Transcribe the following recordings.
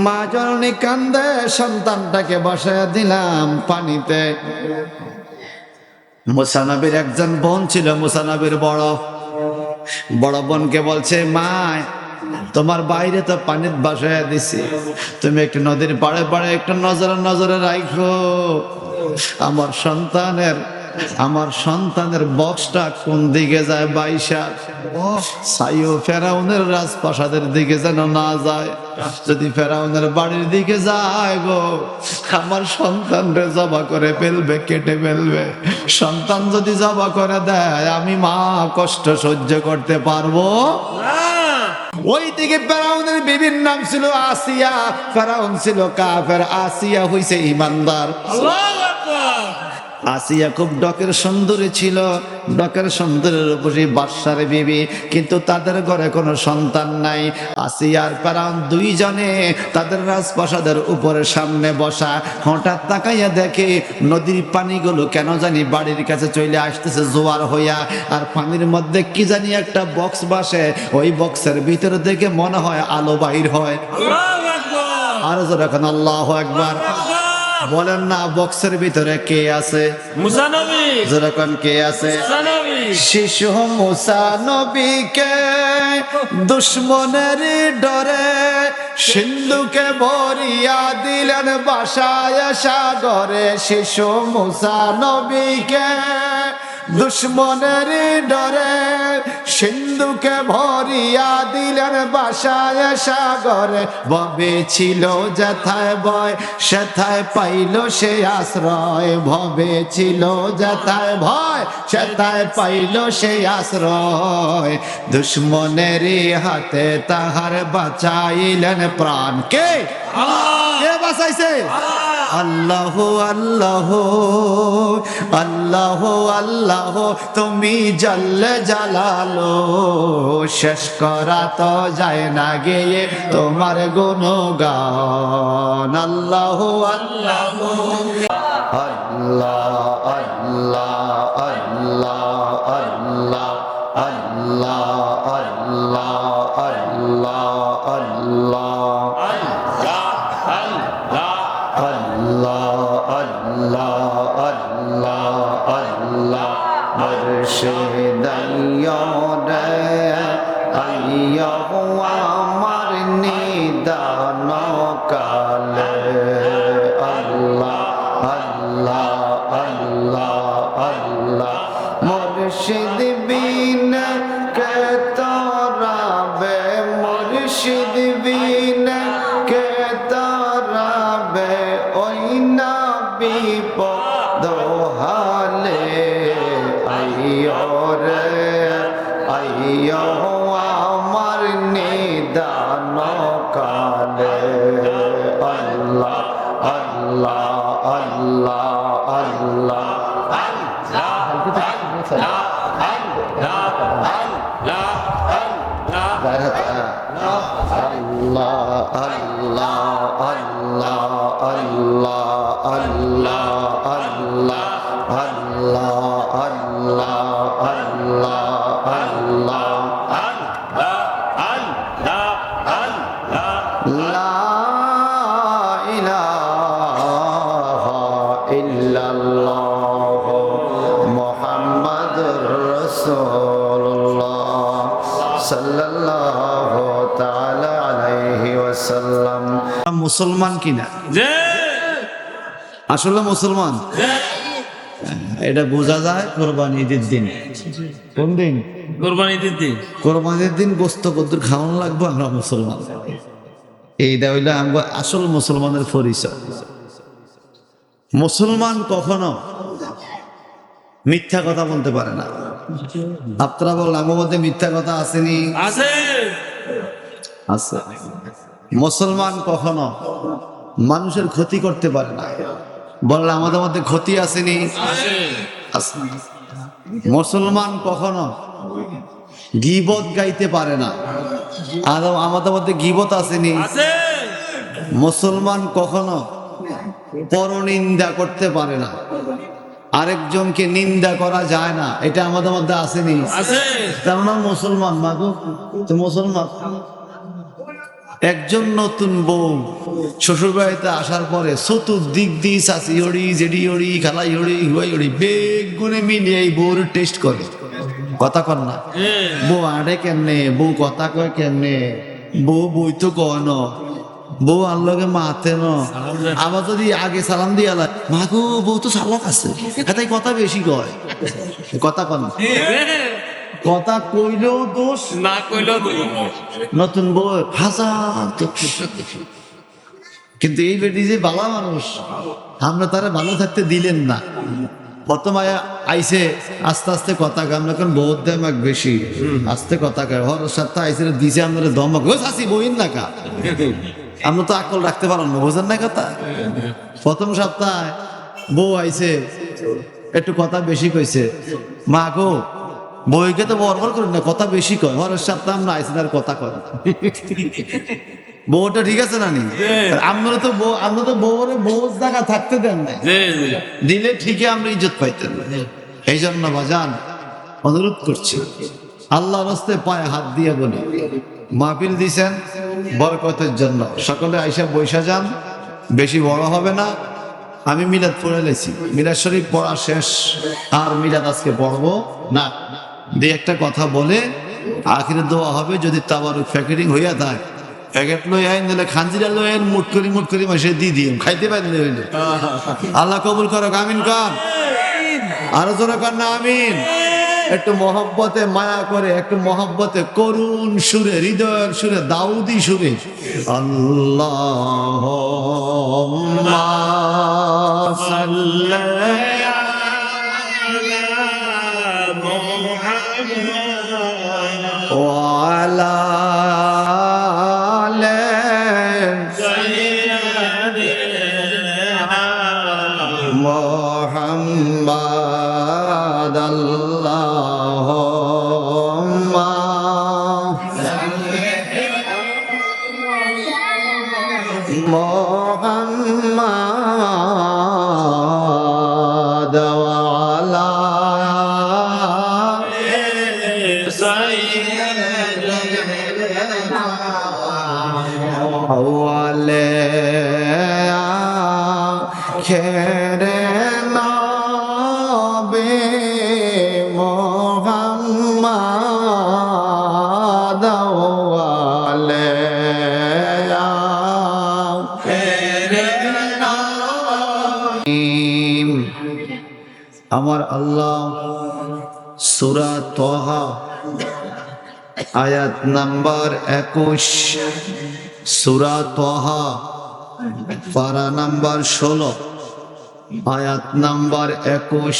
মা জননী কান্দে, সন্তানটাকে বসায় দিলাম পানিতে। মুসা নবীর একজন বোন ছিল, মুসা নবীর বড় বোনকে বলছে, মা তোমার বাইরে তো পানির বাসায় দিছি, তুমি একটু নদীর পাড়ে পাড়ে একটু নজরে রাখো, আমার সন্তানের বক্সটা কোন দিকে যায় বাইশা সাইও ফেরাউনের রাজপ্রাসাদের দিকে যেন না যায়। যদি ফেরাউনের বাড়ির দিকে যায় গো, আমার সন্তানরে জবা করে ফেলবে, কেটে ফেলবে। সন্তান যদি জবা করে দেয়, আমি মা কষ্ট সহ্য করতে পারবো না। ওই দিকে ফেরাউনের বিবির নাম ছিল আসিয়া। ফেরাউন ছিল কাফের, আসিয়া হইছে ইমানদার। আল্লাহু আকবার। আসিয়া খুব ডকের সুন্দরী ছিল, ডকের সুন্দরের উপরে বাদশার বিবি, কিন্তু তাদের ঘরে কোনো সন্তান নাই। আসিয়া আর ফেরাউন দুইজনে তাদের রাজপ্রাসাদের উপরে সামনে বসা। হঠাৎ তাকাইয়া দেখে নদীর পানিগুলো কেন জানি বাড়ির কাছে চলে আসতেছে জোয়ার হইয়া, আর পানির মধ্যে কি জানি একটা বক্স বাসে। ওই বক্সের ভিতরে দেখে মনে হয় আলো বাহির হয়। আল্লাহু আকবার। আর যখন আল্লাহু আকবার বলেন না, বক্সের ভিতরে কে আছে? মুসা নবী। যখন কে আছে? মুসা নবী। শিশু মুসা নবীকে দুশমনের ডরে সিন্ধুকে ভরিয়া দিলেন বাসায় সাগরে। শিশু মুসা নবীকে দুশমনের ডরে সিন্ধুকে ভরিয়া দিলেন বাসায় সাগরে। ভবে ছিল যেথায় ভয় সেথায় পাইল সে আশ্রয়। ভবে ছিল যেথায় ভয় সেথায় পাইল সে আশ্রয়। দুশমনের হাতে তাহার বাঁচাইলেন প্রাণ। কে? কে বাঁচাইছে? আল্লাহ আল্লাহ আল্লাহ আল্লাহ, তুমি জাল্লে জালালো। শেষ করা তো যায় না গেয়ে তোমার গুণগান। আল্লাহ আল্লাহ আল্লাহ আল্লাহ আল্লাহ আল্লাহ আল্লাহ আল্লাহ আল্লাহ আল্লাহ আল্লাহ আল্লাহ আল্লাহ আল্লাহ। মুর্শিদ রে আইয়া আমার নিদান কালে। আল্লাহ আল্লাহ আল্লাহ আল্লাহ। মুর্শিদ বিন কে তরাবে, মুর্শিদ বিন কে তরাবে ওই না বিপদ হালে। আইয়ো রে আইয়ো আমার নিদান কালে। আল্লাহ আল্লাহ আল্লাহ আল্লাহ মুসলমান কিনা? আসলে মুসলমান এটা বোঝা যায় কোরবানি ঈদের দিন। কোন দিন? কোরবানি ঈদের দিন। কোরবানির দিন গোস্ত কদ্দুর খাওয়ানো লাগবে, আমরা মুসলমান। এইটা হইলে আমরা আসল মুসলমানের পরিচয়। মুসলমান কখনো মিথ্যা কথা বলতে পারে না। আপনারা বলেন আমার মধ্যে মিথ্যা কথা আসেনি? আছে, আছে। মুসলমান কখনো মানুষের ক্ষতি করতে পারে না। বললে আমাদের মধ্যে ক্ষতি আসেনি? আছে। মুসলমান কখনো গীবত গাইতে পারে না। আর আমাদের মধ্যে গীবত আসেনি? মুসলমান কখনো পরনিন্দা করতে পারে না। আরেকজনকে নিন্দা করা যায় না, এটা আমাদের মধ্যে আসেনি? তেমন মুসলমান মাগো তো মুসলমান একজন নতুন বউ শ্বশুর বাড়িতে আসার পরে চতুর্দিক দিয়ে চাচি হড়ি জেডি হড়ি খালাই হড়ি হুয়াই হড়ি বেগুনে মিলিয়ে এই বউর টেস্ট করে কথা কর না বউ আড়ে কেমনে বউ কথা কয় কেমনে বউ বই তো কন বউ আনলগে মাতে ন আবার যদি আগে সালাম দিয়ে আলা মা গো বউ তো সালাক আছে তাই কথা বেশি কয় কথা কন না কথা কইলেও দোষ না কইলেও নতুন বউ হাজার দোষ কিন্তু এই বেটি যে বালা মানুষ আমরা তারা ভালো থাকতে দিলেন না প্রথম আইসে আস্তে আস্তে কথা কয় আমরা এখন বহুত দামাক বেশি আস্তে কথা কয় হর সপ্তাহ আইসে দিছে আমরা দমক ও চাষি বইন না কা আমরা তো আকল রাখতে পারলাম না বোঝেন না কথা প্রথম সপ্তাহে বউ আইসে একটু কথা বেশি কইছে মা গো বইকে তো বরবর করেন না কথা বেশি কয় হরের সপ্তাহ আমরা আইসে আর কথা কয় বউটা ঠিক আছে না নি আমরা তো বউরে বউ জায়গা থাকতে দেন না দিলে ঠিকই আমরা ইজ্জত পাইতেন এই জন্য বাজান অনুরোধ করছি আল্লাহ রাস্তে পায়ে হাত দিয়ে বলি মাহফিল দিছেন বরকতের জন্য সকলে আইসা বৈশা যান বেশি বড় হবে না আমি মিলাদ পড়ে লেছি মিলাদ শরীফ পড়া শেষ আর মিলাদ আজকে পড়বো না দিয়ে একটা কথা বলে আখিরে দোয়া হবে যদি তাবারুক প্যাকেটিং হইয়া থাকে প্যাকেট লই আইন দিলে খাঞ্জিরা লই আইন মুট করি মাসে দিয়ে দিই খাইতে পারলে হইলে আল্লাহ কবুল করো আমিন কাম আরো জোরে কর না আমিন একটু মহব্বতে মায়া করে একটু মহব্বতে করুণ সুরে হৃদয়ের সুরে দাউদি সুরে আল্লাহুম্মা সাল্লি ওয়া আলা মোহাম্মদ আল্লাহুম্মা মোহাম্মদ ওয়া আলা আওয়ালে খেরে নবী মোহাম্মদ আওয়ালে খেরে নবী আমার আল্লাহ সূরা তাহা আয়াত নাম্বার 21 সূরা তাহা পারা নাম্বার 16 আয়াত নাম্বার 21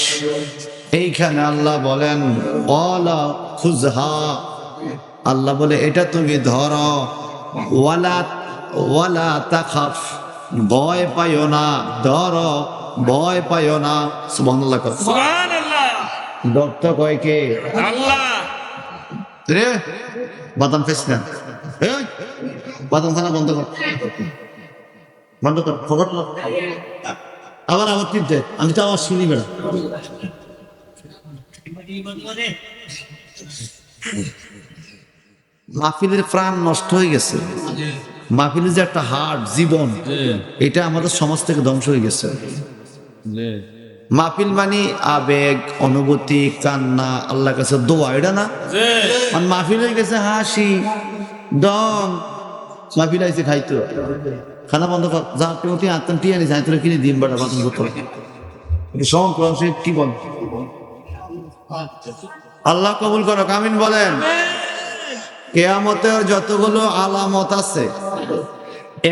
এইখানে আল্লাহ বলেন ওয়ালা খুযহা আল্লাহ বলে এটা তুমি ধরো ওয়ালা তাখাফ ভয় পাইও না ধরো ভয় পাইও না সুবহানাল্লাহ সুবহানাল্লাহ ডক্টর কয় কে আল্লাহ রে বাদাম ফেস না এই বাদাম খানা বন্ধ কর খবর আবার টিপ দেয় আমি তো আবার শুনি বেড়া মাহফিলের প্রাণ নষ্ট হয়ে গেছে মাহফিলের যে একটা হার্ট জীবন এটা আমাদের সমাজ থেকে ধ্বংস হয়ে গেছে মাহফিল মানে আবেগ অনুভূতি কান্না আল্লাহর কাছে দোয়া এটা না মাহফিল হয়ে গেছে হাসি দম মাহফিল আইসে খাইতো খানা বন্ধ কর যা তুমি আত্মান টিয়া নিয়ে তোরা কিনে দিন বেড়া বাথরুম করতে কি বল আল্লাহ কবুল করো আমিন বলেন কিয়ামতের যতগুলো আলামত আছে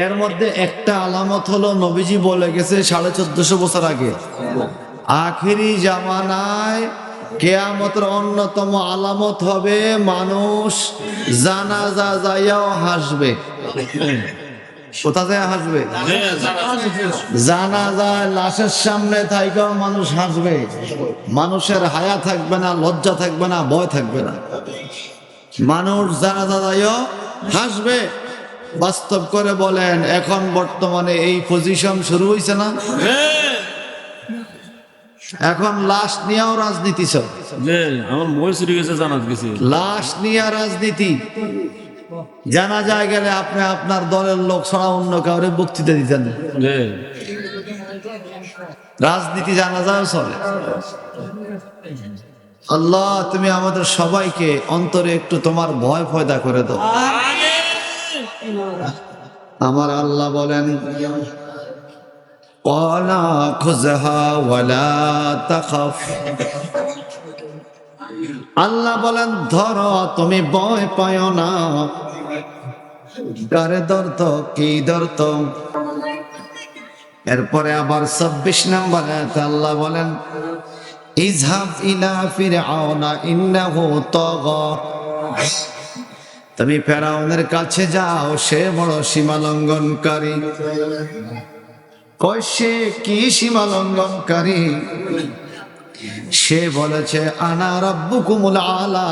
এর মধ্যে একটা আলামত হলো নবীজি বলে গেছে 1450 বছর আগে আখেরি জামানায় কিয়ামতের অন্যতম আলামত হবে মানুষ জানাজা যাইয়াও হাসবে কোথা যায় হাসবে জানাজায় লাশের সামনে থাইকাও মানুষ হাসবে মানুষের হায়া থাকবে না লজ্জা থাকবে না ভয় থাকবে না মানুষ জানাজা যাইও হাসবে বাস্তব করে বলেন এখন বর্তমানে এই পজিশন শুরু হয়েছে না এখন লাশ নিয়েও রাজনীতি চল আমার মই চুরি গেছে জানাজ গেছে লাশ নিয়ে রাজনীতি জানা যায় গেলে আপনি আপনার দলের লোক ছাড়া অন্য কাউরে বক্তৃতা দিতেন না। রাজনীতি জানা যায় চলে। আল্লাহ তুমি আমাদের সবাইকে অন্তরে একটু তোমার ভয় পয়দা করে দাও। আমার আল্লাহ বলেন ক্বালা খুযহা ওয়ালা তাখাফ। আল্লাহ বলেন ধরো তুমি ভয় পাও না। কারে ধরত কি ধরত? এরপরে আবার 26 নম্বর আয়াতে আল্লাহ বলেন ইযহাব ইলা ফিরআউনা ইন্নাহু তাগা। তুমি ফেরাউনের কাছে যাও, সে বড় সীমা লঙ্ঘনকারী। কয় সে কি সীমা লঙ্ঘনকারী? সে বলেছে আনা রাব্বুকুমুল আলা,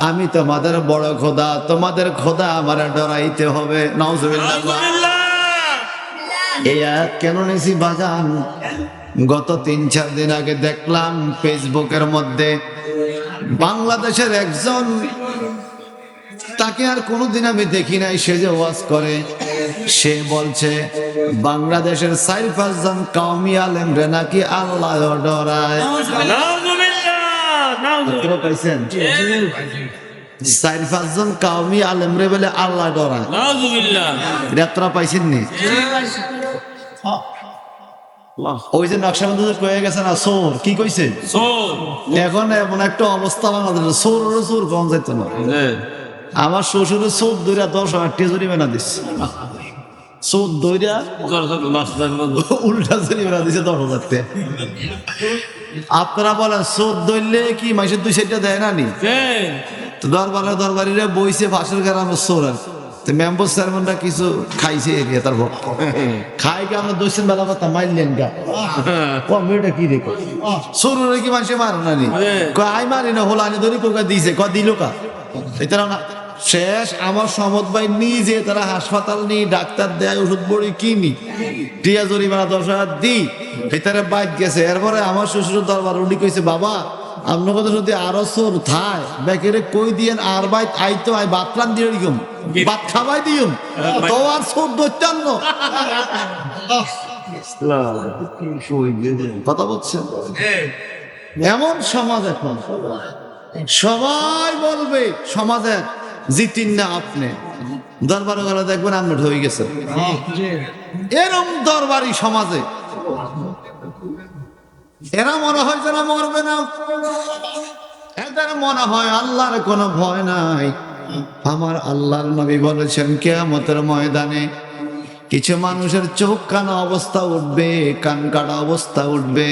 আমি তোমাদের বড় খোদা, তোমাদের খোদা আমারে ডরাইতে হবে। নাউজুবিল্লাহ। এই আয়াত কেন নিছি বাজান? গত 3-4 দিন আগে দেখলাম ফেসবুকের মধ্যে বাংলাদেশের একজন, তাকে আর কোনোদিন আমি দেখি নাই, সে যে ওয়াজ করে, সে বলছে বাংলাদেশের 4-5 জন কওমি আলেম রে নাকি আল্লাহ ডরায়। আপনারা পাইছেন 4-5 জন কওমি আলেম রে বলে আল্লাহ ডরায়। এটা আপনারা পাইছেন নি? ওই যে নকশবন্দি কয়ে গেছে না সোর, কি কইছে? এখন এমন একটা অবস্থা বাংলাদেশের সোর কম যাইত না। আমার শ্বশুরের চোখ দইরা 10,000 টাকা জরিমানা দিচ্ছে। চোখ দইরা উল্টা জরিমানা দিচ্ছে 10,000 টাকা। আপনারা বলেন চোখ দইলে কি মাসে 2-4 টাকা দেয় না নি? দরবারিরা বইছে ফাঁসের গ্রামের চোর আর মেম্বার চেয়ারম্যানরা কিছু খাইছে এরিয়া তার ভক্ত খাই কে আমরা 2 বেলা কথা মারলেন গা মেয়েটা কি দেখো চোরের কি মানুষে মারো না নি? আই মারি না হলো আনি ধরি কোকা দিয়েছে দিল কা এটারা না শেষ। আমার সমদ ভাই নিজে তারা হাসপাতাল নি, ডাক্তার দেয়, ওষুধ বড়ি কিনি, টিয়া জরিমানা 10,000 দি এটারে বাইক গেছে। এরপরে আমার শ্বশুর দরবার উনি কইছে বাবা আপনার কথা যদি আরো চোর থায় বেকেরে কই দিয়েন আর বাইক আইতো আই বাতরান দিয়ে দিম, ভাত খাবাই দিম, তো আর চোর ধরতেন না। কথা বলছেন এমন সমাজ এখন সবাই বলবে সমাজের জিতিন না আপনি দরবারে গেলে দেখবেন আপনি ঢয়ে গেছেন। এরম দরবারি সমাজে এরা মনে হয় যেন মরবে না, এদের মনে হয় আল্লাহর কোনো ভয় নাই। আমার আল্লাহর নবী বলেছেন কিয়ামতের ময়দানে কিছু মানুষের চোখ কানা অবস্থা উঠবে, কান কাটা অবস্থা উঠবে,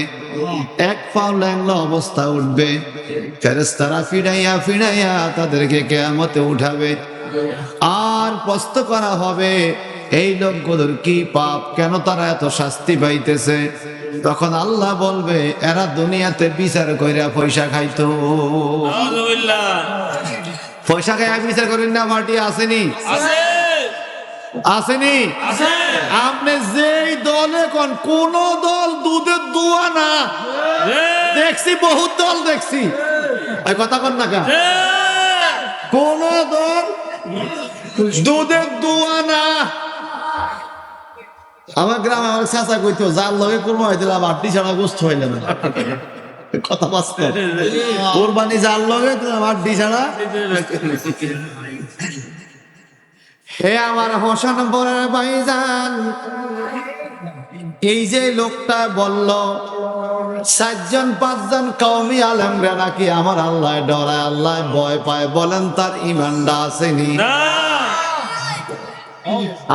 এক পাও ল্যাংলা অবস্থা উঠবে। ফেরেশতারা ফিরাইয়া ফিরাইয়া তাদেরকে কিয়ামতে উঠাবে আর প্রশ্ন করা হবে এই লোকগুলোর কি পাপ, কেন তারা এত শাস্তি পাইতেছে? তখন আল্লাহ বলবে এরা দুনিয়াতে বিচার কইরা পয়সা খাইতো। পয়সা খাইয়া বিচার করেন না, মাটি আসেনি আসেনি? আপনি যেই দলে কোন দল দুধের দুয়া না, দেখছি বহুত দল দেখছি, কথা কন না কা, কোন দল দুধের দুয়া না। আমার গ্রামে আমার চাচা কইতো যার লগে কোরমা হইছিল আড্ডি ছাড়া গোস্ত হইলে না, কথা বাস্তব। কোরবানি যার লগে আড্ডি ছাড়া। হে আমার হোসেন বরের ভাইজান, এই যে লোকটা বলল 4 জন 5 জন কওমি আলেমরা নাকি আমার আল্লাহ ডরায়, আল্লাহ ভয় পায়, বলেন তার ঈমানটা আসেনি?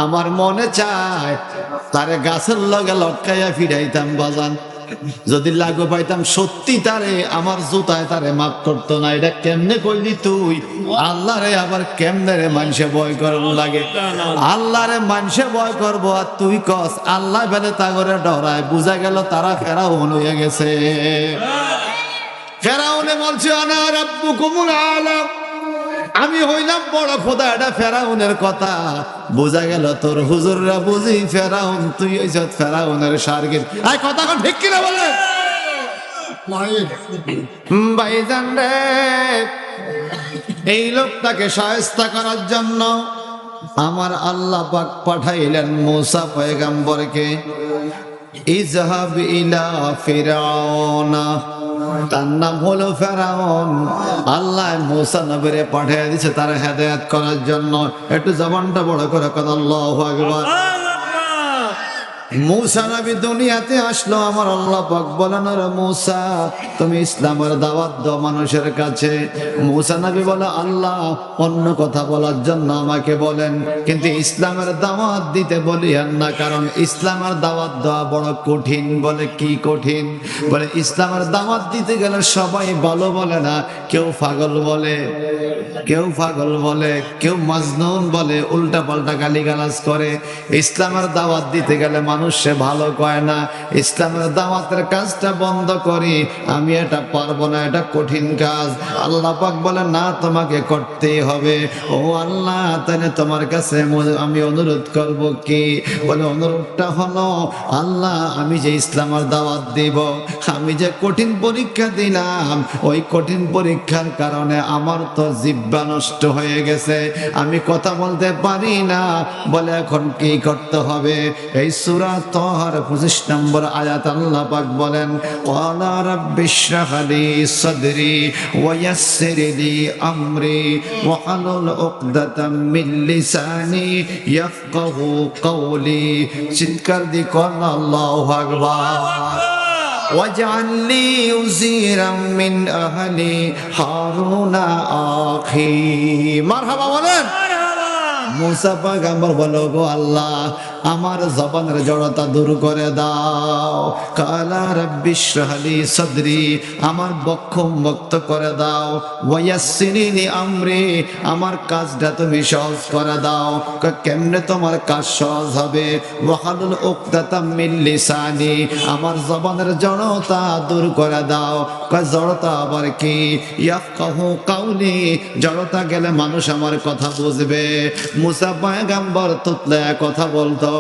আমার মনে চায় তারে গাছের লগে লটকাইয়া ফিরাইতাম বাজান, যদি লাগু পাইতাম সত্যি তারে আমার জুতায় তারে মাফ করতো না। এটা কেমনে কইলি তুই? আল্লাহ রে আবার কেমনে রে মানুষে ভয় করবো লাগে? আল্লাহ রে মানুষে ভয় করবো আর তুই কস আল্লাহ বেলে তা করে ডরায়। বুঝা গেল তারা ফেরাউন হয়ে গেছে। ফেরাউনে বলছে আনা রাব্বুকুমুল আলা, আমি হইলাম বড় খোদা। এটা ফেরাউনের কথা। বোঝা গেল তোর হুজুররা বুঝি ফেরাউন, তুই হইছ ফেরাউনের শারগির। এই কথা কোন ঠিক কিনা বলে ভাইজান রে? এই লোকটাকে শায়েস্তা করার জন্য আমার আল্লাহ পাক পাঠাইলেন মূসা পয়গম্বরকে। ইযহাব ইলা ফিরআউনা, তার নাম হলো ফেরাউন। আল্লাহ মূসা নবীরে পাঠিয়ে দিয়েছে তার হেদায়েত করার জন্য। একটু জবানটা বড় করে কথা আল্লাহু আকবার। মূসা নবী দুনিয়াতে আসলো, আমার আল্লাহ পাক বলেন রে মূসা তুমি ইসলামের দাওয়াত দাও মানুষের কাছে। মূসা নবী বলে আল্লাহ অন্য কথা বলার জন্য আমাকে বলেন, কিন্তু ইসলামের দাওয়াত দিতে বলিয়েন না, কারণ ইসলামের দাওয়াত দেওয়া বড় কঠিন। বলে কি কঠিন? বলে ইসলামের দাওয়াত দিতে গেলে সবাই ভালো বলে না, কেউ পাগল বলে, কেউ পাগল বলে, কেউ মাজনুন বলে, উল্টা পাল্টা গালিগালাজ করে। ইসলামের দাওয়াত দিতে গেলে মানুষে ভালো কয় না। ইসলামের দাওয়াতের কাজটা বন্ধ করি, আমি এটা পারবো না, এটা কঠিন কাজ। আল্লাহ পাক বলে না তোমাকে করতেই হবে। ও আল্লাহ তাহলে তোমার কাছে আমি অনুরোধ করব কি? বলে অনুরোধটা হলো আল্লাহ আমি যে ইসলামের দাওয়াত দিব, আমি যে কঠিন পরীক্ষা দিলাম, ওই কঠিন পরীক্ষার কারণে আমার তো জিহ্বা নষ্ট হয়ে গেছে, আমি কথা বলতে পারি না। বলে এখন কি করতে হবে? এই সূরা তাহার 25 নম্বর আয়াত আল্লাহ পাক বলেন ওয়ালা রাব্বিশরাহ লি সাদরি ওয়া ইয়াসসির লি আমরি ওয়াহলুল উকদাতাম মিন লিসানি ইয়াফকাহু কওলি। চিৎকার দিয়ে কোন আল্লাহু আকবার। ওয়াজআল লি উযীরাম মিন আহলি হারুনা আখি। মারহাবা বলেন। মূসা পয়গম্বর বলো গো আল্লাহ আমার জবানের জড়তা দূর করে দাও। কালা রাব্বিশরাহ লি সাদরি, আমার বক্ষ মুক্ত করে দাও। ওয়ায়াসসির লি আমরি, আমার কাজটা তুমি সহজ করে দাও। কেমনে তোমার কাজ সহজ হবে? ওয়াহলুল উকদাতাম মিন লিসানি, আমার জবানের জড়তা দূর করে দাও। জড়তা আবার কি? ইয়াফকাহু কাউলি, জড়তা গেলে মানুষ আমার কথা বুঝবে। মূসা পয়গম্বর তুতলে কথা বলতো,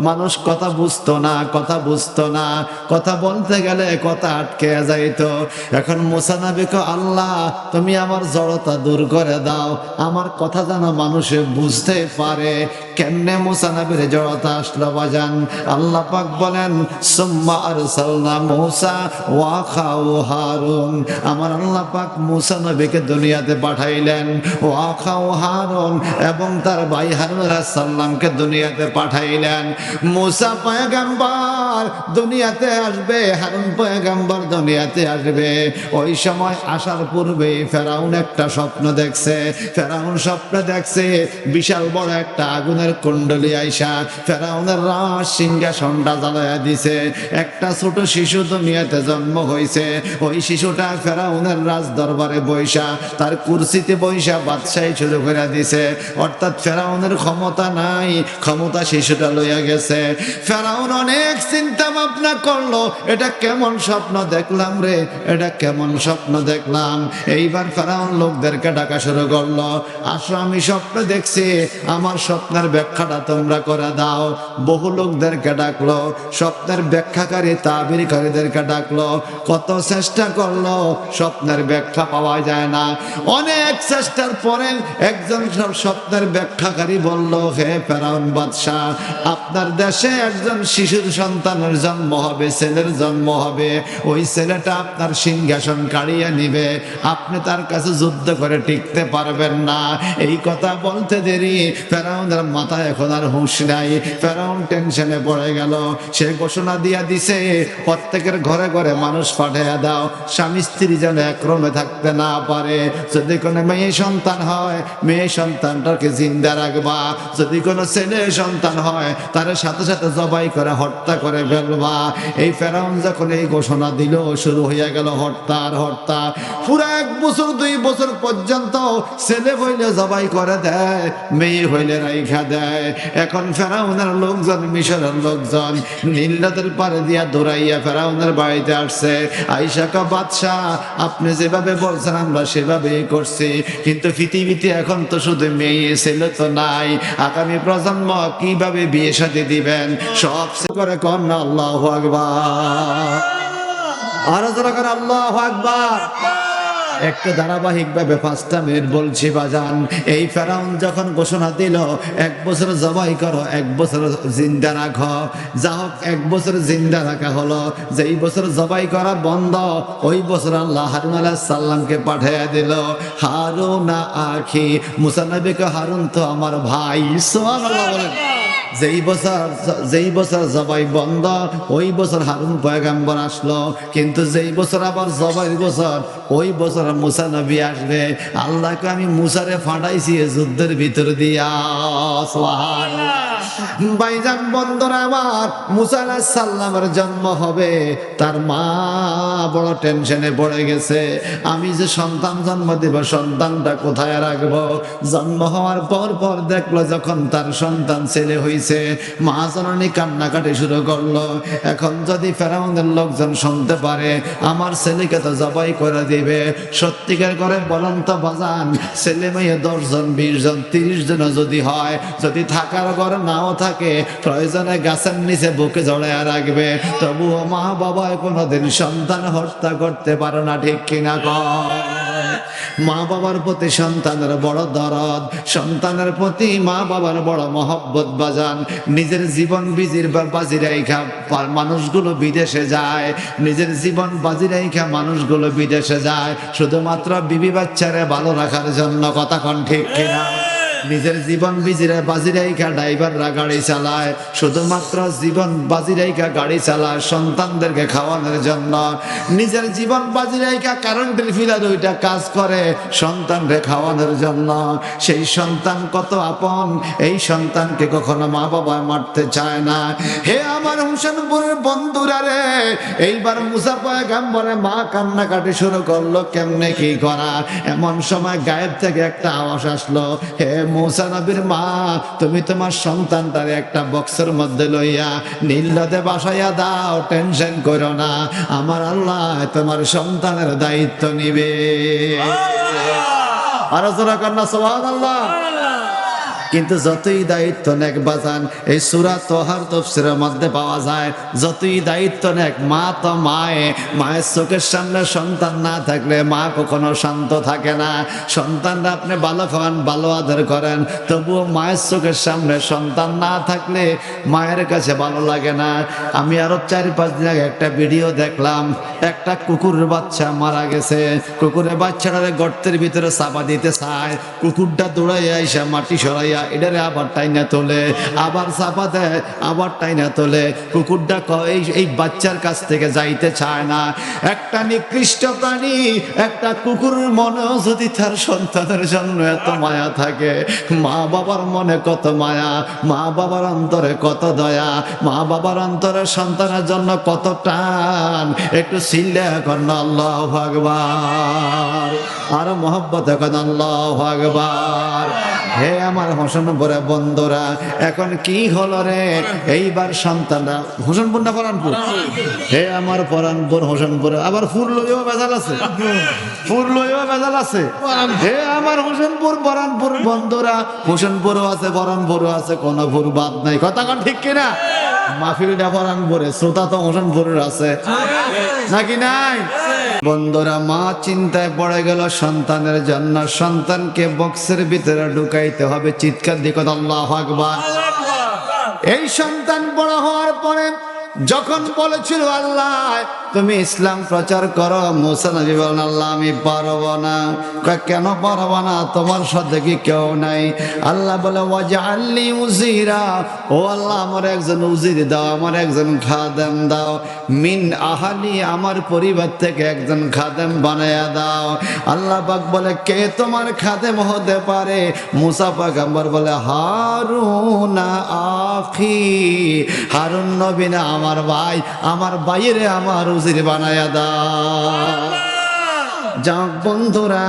মানুষ কথা বুঝতো না, কথা বুঝতো না, কথা বলতে গেলে কথা আটকে যাইতো। এখন মূসা নবীকে আল্লাহ তুমি আমার জড়তা দূর করে দাও, আমার কথা যেন মানুষে বুঝতে পারে। কেমনে মূসা নবীর জড়তা আসলো বাজান? আল্লাহ পাক বলেন সুম্মা আরসালনা মূসা ওয়া আখাহু হারুন, আমার আল্লাহ পাক মূসা নবীকে দুনিয়াতে পাঠাইলেন, ওয়া আখাহু হারুন এবং তার ভাই হারুন আলাইহিস সালামকে দুনিয়াতে পাঠাইলেন। মূসা পয়গম্বর দুনিয়াতে আসবে, হারুন পয়গম্বর দুনিয়াতে আসবে। ওই সময় আসার পূর্বে ফেরাউন একটা স্বপ্ন দেখছে। ফেরাউন স্বপ্ন দেখছে বিশাল বড় একটা আগুনের কুণ্ডলী আইসা ফেরাউনের রাজ সিংহাসনটা জ্বালায়া দিছে। একটা ছোট শিশু দুনিয়াতে জন্ম হয়েছে। ওই শিশুটা ফেরাউনের রাজ দরবারে বৈশা, তার কুরসিতে বৈশা বাদশাহী শুরু করে দিছে। অর্থাৎ ফেরাউনের ক্ষমতা নাই, ক্ষমতা শিশুটা লইয়া গেছে। ফেরাউন অনেক চিন্তা ভাবনা করলো, এটা কেমন স্বপ্ন দেখলাম রে, এটা কেমন স্বপ্ন দেখলাম। এইবার ফেরাউন লোকদেরকে ডাকা শুরু করলো, আসো আমি স্বপ্ন দেখছি, আমার স্বপ্নের ব্যাখ্যাটা তোমরা করে দাও। বহু লোকদেরকে ডাকলো, স্বপ্নের ব্যাখ্যাকারী তাবিরকারীদেরকে ডাকলো। কত চেষ্টা করলো, স্বপ্নের ব্যাখ্যা পাওয়া যায় না। অনেক চেষ্টার পরে একজন স্বপ্নের ব্যাখ্যাকারী বলল, হে ফেরাউন বাদশাহ, আপনার দেশে একজন শিশুর সন্তানের জন্ম হবে, ছেলের জন্ম হবে। ওই ছেলেটা আপনার সিংহাসন কাড়িয়ে নিবে, আপনি তার কাছে যুদ্ধ করে টিকতে পারবেন না। এই কথা বলতে দেরি, ফেরাউনের মাথায় এখন আর হুঁশ নাই। ফেরাউন টেনশনে পড়ে গেল। সে ঘোষণা দিয়া দিছে, প্রত্যেকের ঘরে ঘরে মানুষ পাঠিয়ে দাও, স্বামী স্ত্রী যেন একরমে থাকতে না পারে। যদি কোনো মেয়ে সন্তান হয়, মেয়ে সন্তানটাকে জিন্দা রাখবা। যদি কোনো ছেলে সন্তান হয়, তার সাথে সাথে জবাই করে হত্যা করে ফেলবা। এই ফেরাউন যখন এই ঘোষণা দিল, শুরু হয়ে গেল হত্যা আর হত্যা। পুরো 1 বছর 2 বছর পর্যন্ত ছেলে হইলে জবাই করে দেয়, মেয়ে হইলে রাইখা দেয়। এখন ফেরাউনের লোকজন, মিশরের লোকজন নীল নদের পারে দিয়া দৌড়াইয়া ফেরাউনের বাড়িতে আসছে। আইসা কা বাদশাহ, আপনি যেভাবে বলছেন আমরা সেভাবেই করছি, কিন্তু পৃথিবীতে এখন তো শুধু মেয়ে ছেলে তো নাই, আগামী প্রজন্ম কিভাবে বিয়ে শাদী দিবেন? সব করে কর না আল্লাহু আকবার। আর যারা করে আল্লাহু আকবার। একটু ধারাবাহিকভাবে 5টা মিনিট বলছি বাজান। এই ফেরাউন যখন ঘোষণা দিল 1 বছর জবাই করো, 1 বছর জিন্দা রাখো, যা হোক 1 বছর জিন্দা রাখা হলো। যেই বছর জবাই করা বন্ধ ওই বছর আল্লাহ হারুন আলাইহিস সালামকে পাঠিয়ে দিল। হারুন আখি, মুসা নবীকে হারুন তো আমার ভাই। সুবহানাল্লাহ বলেন। যেই বছর জবাই বন্ধ ওই বছর হারুন পয়গাম্বর আসলো, কিন্তু যেই বছর আবার জবাই বছর ওই বছর মুসা নবী আসবে। আল্লাহকে আমি মুসারে ফাটাইছি যুদ্ধের ভিতর দিয়া। সুবহানাল্লাহ। ভাইজান বন্ধুরা আমার, মুসা আলাইহিস সালামের জন্ম হবে, তার মা বড় টেনশনে পড়ে গেছে। আমি যে সন্তান জন্ম দেব, সন্তানটা কোথায় রাখবো? জন্ম হওয়ার পর পর দেখলো যখন তার সন্তান ছেলে হইছে, মা জননী কান্নাকাটি শুরু করলো। এখন যদি ফেরাউনের লোকজন শুনতে পারে আমার ছেলেকে তো জবাই করে দিবে। সত্যিকার করে বলেন তো বাজান, ছেলে মেয়ে 10 জন 20 জন 30 জন যদি হয়, যদি থাকার ঘর নাও থাকে, প্রয়োজনে গাছের নিচে বুকে জড়ায় রাখবে, তবুও মা বাবা কোনোদিন সন্তান হত্যা করতে পারে না। ঠিক কিনা কয়? মা বাবার প্রতি সন্তানের বড় দরদ, সন্তানের প্রতি মা বাবার বড় মহব্বত বাজান। নিজের জীবন বাজি রাইখা মানুষগুলো বিদেশে যায়, নিজের জীবন বাজি রাইখা মানুষগুলো বিদেশে যায় শুধুমাত্র বিবি বাচ্চারে ভালো রাখার জন্য। কথা কোন ঠিক কিনা? নিজের জীবন বাজি রাইখা ড্রাইভাররা গাড়ি চালায়, শুধুমাত্র জীবন বাজি রাইখা গাড়ি চালায় সন্তানদেরকে খাওয়ানোর জন্য। নিজের জীবন বাজি রাইখা কারেন্টের ফিলার ওইটা কাজ করে সন্তানকে খাওয়ানোর জন্য। সেই সন্তান কত আপন, এই সন্তানকে কখনো মা বাবা মারতে চায় না। হে আমার হোসেনপুরের বন্ধুরা রে, এইবার মুসা পয়গম্বরে মা কান্নাকাটি শুরু করলো, কেমনে কি করা। এমন সময় গায়েব থেকে একটা আওয়াজ আসলো, হে মুসা নবীর মা, তুমি তোমার সন্তানটারে একটা বক্সের মধ্যে লইয়া নীল নদে বাসাইয়া দাও, টেনশন করো না, আমার আল্লাহ তোমার সন্তানের দায়িত্ব নিবে। আর জোরে কন্যা সুবহানাল্লাহ। কিন্তু যতই দায়িত্ব নেক বাজান, এই সূরা তোহার তাফসীরের মধ্যে পাওয়া যায়, যতই দায়িত্ব নেক মা তো মায়ের চোখের সামনে সন্তান না থাকলে মা কখনো শান্ত থাকে না। সন্তানরা আপনি ভালো খাওয়ান, ভালো আদর করেন, তবুও মায়ের চোখের সামনে সন্তান না থাকলে মায়ের কাছে ভালো লাগে না। আমি আরো 4-5 দিন আগে একটা ভিডিও দেখলাম, একটা কুকুরের বাচ্চা মারা গেছে। কুকুরের বাচ্চাটারে গর্তের ভিতরে চাপা দিতে চায়, কুকুরটা দৌড়াইয়া এসে মাটি সরাইয়া এটারে আবার টাইনা তোলে, আবার চাপা দেয়, আবার টাইনা তোলে। কুকুরটা এই বাচ্চার কাছ থেকে যাইতে চায় না। একটা নিকৃষ্ট প্রাণী, একটা কুকুরের মনেও যদি তার সন্তানের জন্য এত মায়া থাকে, মা বাবার মনে কত মায়া, মা বাবার অন্তরে কত দয়া, মা বাবার অন্তরে সন্তানের জন্য কত টান। একটু চিল্লা করেন আল্লাহু আকবার, আরো মহব্বতে করেন আল্লাহু আকবার। হে আমার হোসেনপুরে বন্ধুরা, এখন কি হলো রে? এইবার সন্তানরা হোসেনপুর না পরানপুর? হে আমার পরানপুর হোসেনপুরে আবার ফুল লইও বেজাল আছে, ফুল লইও বেজাল আছে। হে আমার হোসেনপুর পরানপুর বন্ধুরা, হোসেনপুরও আছে পরানপুরও আছে, কোনো ফুর বাদ নাই। কথা কোন ঠিক কিনা? মাহফিলটা পরানপুরে, শ্রোতা তো হোসেনপুরের আছে নাকি নাই? বন্ধুরা, মা চিন্তায় পড়ে গেল সন্তানের জন্য। সন্তানকে বক্সের ভিতরে ঢুকাইতে হবে। চিৎকার দিকে আল্লাহু আকবার। এই সন্তান বড় হওয়ার পরে যখন বলেছিল আল্লাহ তুমি ইসলাম প্রচার করো, মুসা নবী বলেন আল্লাহ আমি পারবো না। কেন পারবো না? তোমার সাথে কি কেউ নাই? আল্লাহ বলে ওয়াজআলনি উজিরা, ও আল্লাহ আমার একজন উজির দাও, আমার একজন খাদেম দাও। মিন আহালি, আমার পরিবার থেকে একজন খাদেম বানায়া দাও। আল্লাহ পাক বলে কে তোমার খাদেম হতে পারে? মুসা পয়গম্বর বলে হারুন আখি, হারুন নবী না আমার ভাই, আমার ভাইয়েরে আমার উজির বানায়া দাও। যাক বন্ধুরা,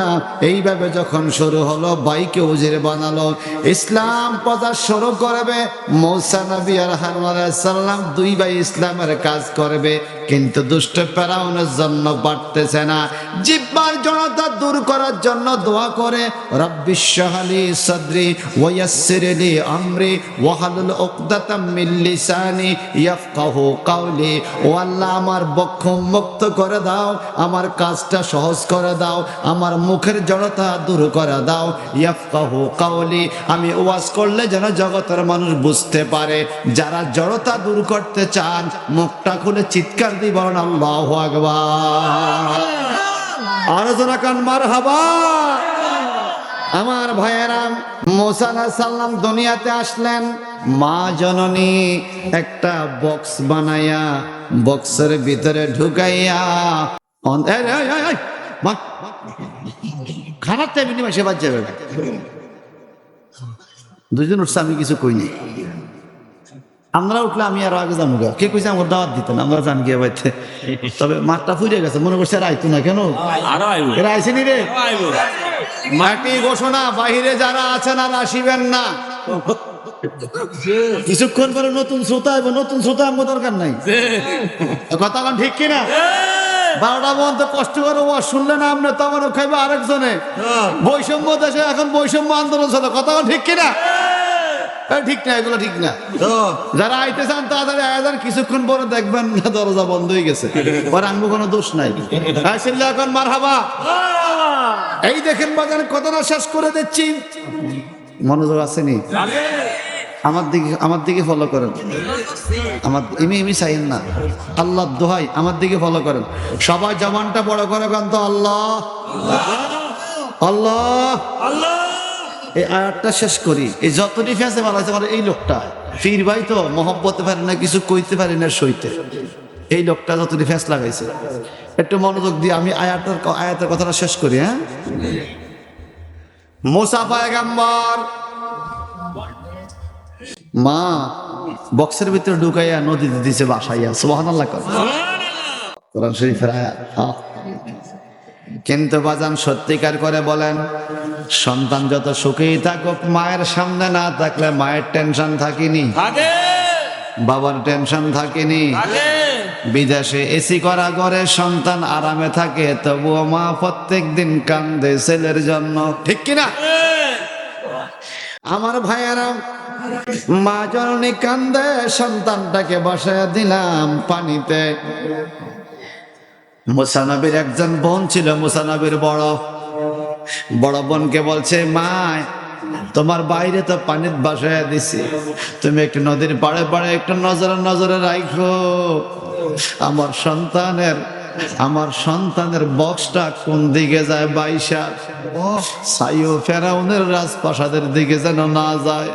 এইভাবে যখন শুরু হলো, ভাইকে উজির বানালো, ইসলাম প্রচার শুরু করবে। মুসা নবী আর হারুন আলাইহিস সালাম 2 ভাই ইসলামের কাজ করবে, কিন্তু দুষ্ট ফেরাউনের জন্য পারতেছে না। জিহ্বার জড়তা দূর করার জন্য দোয়া করে, রব্বিশ শাহলি সাদরি ওয়া ইয়াসসিরলি আমরি ওয়াহলুল উকদাতাম মিন লিসানি ইয়াফকাহু কাওলি। ও আল্লাহ আমার বক্ষ মুক্ত করে দাও, আমার কাজটা সহজ করে করে দাও, আমার মুখের জড়তা দূর করে দাও। ইয়াফকাহু কাওলি, আমি ওয়াজ করলে যেন জগতের মানুষ বুঝতে পারে। যারা জড়তা দূর করতে চান মুখটা খুলে চিৎকার দিয়ে বলেন আল্লাহু আকবার। আরো জোরে কান মারহাবা। আমার ভাইয়েরা, মুসা আলাইহিস সালাম দুনিয়াতে আসলেন, মা জননী একটা বক্স বানাইয়া বক্সের ভিতরে ঢুকাইয়া খারাপ টেবিলি মাসে বাদ যাবে। দুজন উঠছে, আমি কিছু কইনি। আমরা উঠলে আমি আরো আগে জানবো। কে কইছে আমার দাওয়াত দিতেন, আমরা জান গিয়ে বাইতে। তবে মাঠটা ফুটে গেছে, মনে করছে আর আইতো না কেন? এরা আইসেনি রে। মাটি ঘোষণা, বাহিরে যারা আছেন আর আসিবেন না। কিছুক্ষণ পরে নতুন শ্রোতা আইব, নতুন শ্রোতা আমার দরকার নাই। কথা কোন ঠিক কিনা? 12টা পর্যন্ত কষ্ট করে ওয়াজ শুনলে না আপনি, তখন খাইবে আরেকজনে। বৈষম্য দেশে এখন বৈষম্য আন্দোলন চলে। কথা কোন ঠিক কিনা? ঠিক না, এগুলো ঠিক না। যারা আইতে চান তাড়াতাড়ি আয়োজন, কিছুক্ষণ পরে দেখবেন না দরজা বন্ধ হয়ে গেছে। পরে আনবো, কোনো দোষ নাই। এখন মারহাবা। এই দেখেন বাজার, কথাটা শেষ করে দিচ্ছি। মনোযোগ আসেনি? আমার দিকে ফলো করেন। আমার ইমি চাইেন না, আল্লাহ দোহাই আমার দিকে ফলো করেন। সবাই জবানটা বড় করে গান তো আল্লাহ আল্লাহ আল্লাহ। এই আয়াতটা শেষ করি। এই যতটি ফেসে ভালো আছে, এই লোকটা ফির ভাই তো মহব্বতে পারে না, কিছু কইতে পারে না সইতে। এই লোকটা যতটি ফেস লাগাইছে, একটু মনোযোগ দিয়ে আমি আয়াতের কথাটা শেষ করি। হ্যাঁ, মুসা পয়গম্বর মা বক্সের ভিতরে ঢুকাইয়া নদীতে দিছে বাসাইয়া। সুবহানাল্লাহ। কোরআন শরীফের আয়াত। কিন্তু বাজান সত্যিকার করে বলেন, সন্তান যত সুখেই থাকুক, মায়ের সামনে না থাকলে মায়ের টেনশন থাকিনি, বাবার টেনশন থাকিনি। বিদেশে এসি করা ঘরে সন্তান আরামে থাকে, তবুও মা প্রত্যেক দিন কান্দে ছেলের জন্য। ঠিক কিনা? আমার ভাইয়েরা, মা জননী কান্দে, সন্তানটাকে বসায় দিলাম পানিতে। মুসা নবীর একজন বোন ছিল, মুসা নবীর বড় বোনকে বলছে, মা তোমার বাইরে তো পানির বাসায় দিছি, তুমি একটু নদীর পাড়ে পাড়ে একটু নজরে রাখো। আমার সন্তানের বক্সটা কোন দিকে যায় বাইশা, সাইও ফেরাউনের রাজপ্রাসাদের দিকে যেন না যায়।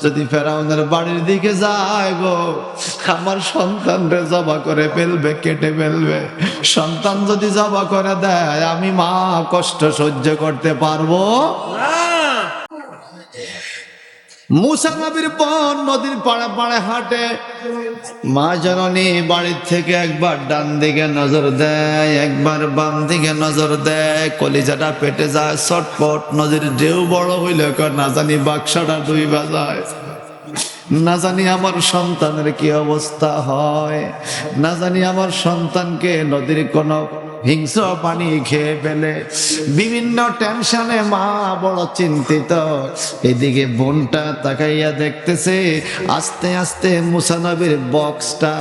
যদি ফেরাউনের বাড়ির দিকে যায় গো, আমার সন্তানরে জবা করে ফেলবে, কেটে ফেলবে। সন্তান যদি জবা করে দেয়, আমি মা কষ্ট সহ্য করতে পারবো না। মুসা নবীর বোন নদীর পাড়ে পাড়ে হাঁটে। মা জননী বাড়ির থেকে একবার ডান দিকে নজর দেয়, একবার বাম দিকে নজর দেয়। কলিজাটা পেটে যায় ছটপট। নদীর ঢেউ বড় হইলে না জানি বাক্সাটা ডুইবা যায়, না জানি আমার সন্তানের কি অবস্থা হয়, না জানি আমার সন্তানকে নদীর কোনো হিংস্র পানি খেয়ে ফেলে। বিভিন্ন টেনশনে মা বড় চিন্তিত। এদিকে বোনটা তাকাইয়া দেখতেছে, আস্তে আস্তে মুসা নবীর বক্সটা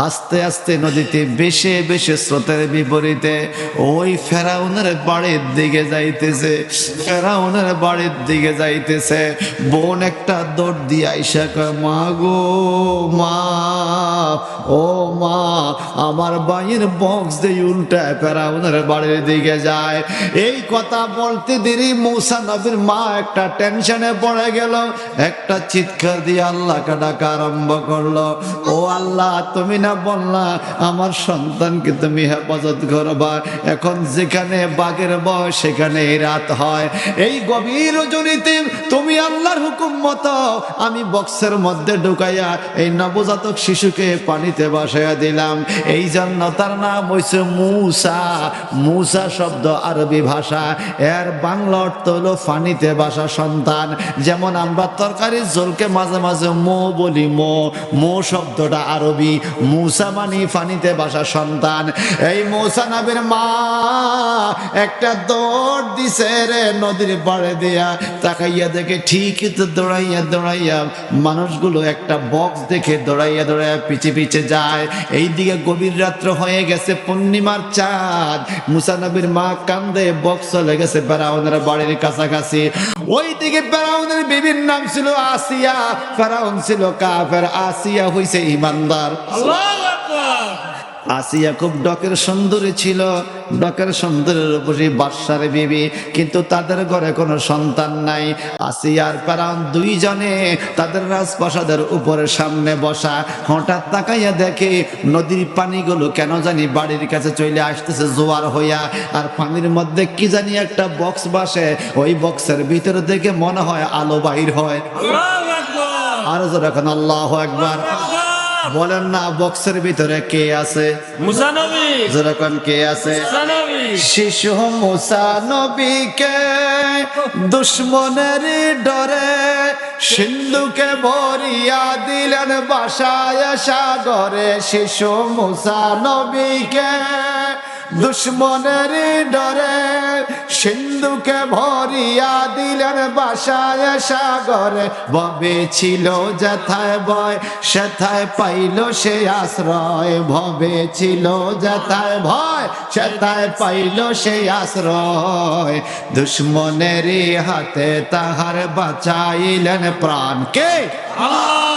আস্তে আস্তে নদীতে বেশে বেশে স্রোতের বিপরীতে ওই ফেরাউনের বাড়ির দিকে যাইতেছে, ফেরাউনের বাড়ির দিকে যাইতেছে। বোন একটা দৌড় দিয়ে আইসা কয়, মা গো মা, ও মা, আমার ভাইয়ের বক্স দিয়ে উল্টা ফেরাউনের বাড়ির দিকে যায়। এই কথা বলতে দেরি মুসা নবীর মা একটা টেনশনে পড়ে গেল। একটা চিৎকার দিয়ে আল্লাহকে ডাকা আরম্ভ করলো, ও আল্লাহ, তুমি না বললা আমার সন্তানকে তুমি হেফাজত করবা? এখন যেখানে বাঘের বয় সেখানে রাত হয়। এই গভীর রজনীতে তুমি আল্লাহর হুকুম মতো আমি বক্সের মধ্যে ঢুকাইয়া এই নবজাতক শিশুকে পানিতে ভাসাইয়া দিলাম। এই জন্য তার নাম হইছে মুসা। মুসা শব্দ আরবি ভাষা, এর বাংলা অর্থ হলো পানিতে ভাসা সন্তান। যেমন আমরা তরকারির ঝোলকে মাঝে মাঝে মো বলি, মো শব্দটা আরবি, মুসা মানে পানিতে ভাসা সন্তান। এই মুসা নবীর মা একটা দৌড় দিছে রে নদীর পাড়ে দিয়া। তাকাইয়া দেখে ঠিকই তো দৌড়াইয়া মানুষগুলো একটা বক্স দেখে দৌড়াইয়া পিছে পিছে যায়। এইদিকে গভীর রাত্র হয়ে গেছে, পূর্ণিমার চাঁদ। মুসা নবীর মা কান্দে, বক্স চলে গেছে ফেরাউনের বাড়ির কাছাকাছি। ওইদিকে ফেরাউনের বিবির নাম ছিল আসিয়া। ফেরাউন ছিল কাফের, আসিয়া হইছে ইমানদার। আল্লাহু আকবার। আসিয়া খুব ডকের সুন্দরী ছিল, ডকের সুন্দরের উপরে বাদশার বিবি, কিন্তু তাদের ঘরে কোনো সন্তান নাই। আসিয়া আর ফেরাউন দুইজনে তাদের রাজপ্রাসাদের উপরে সামনে বসা। হঠাৎ তাকাইয়া দেখে নদীর পানিগুলো কেন জানি বাড়ির কাছে চলে আসতেছে জোয়ার হইয়া, আর পানির মধ্যে কি জানি একটা বক্স বাসে। ওই বক্সের ভিতরে দেখে মনে হয় আলো বাহির হয়। আল্লাহু আকবার। আর যখন আল্লাহু আকবার বলেন না, বক্সের ভিতরে কে আছে? মুসা নবী। যেরকম কে আছে? মুসা নবী। শিশু মুসা নবীকে দুশ্মনের ডরে সিন্ধুকে ভরিয়া দিলেন বাসায় সাগরে। শিশু মুসা নবীকে দুশ্মনের ডরে সিন্ধুকে ভরিয়া দিলেন বাসায় সাগরে। ভবে ছিল যেথায় ভয় সেথায় পাইল সে আশ্রয়। ভবে ছিল যেথায় ভয় সেথায় পাইল সে আশ্রয়। দুশ্মনের হাতে তাহার বাঁচাইলেন প্রাণ। কে?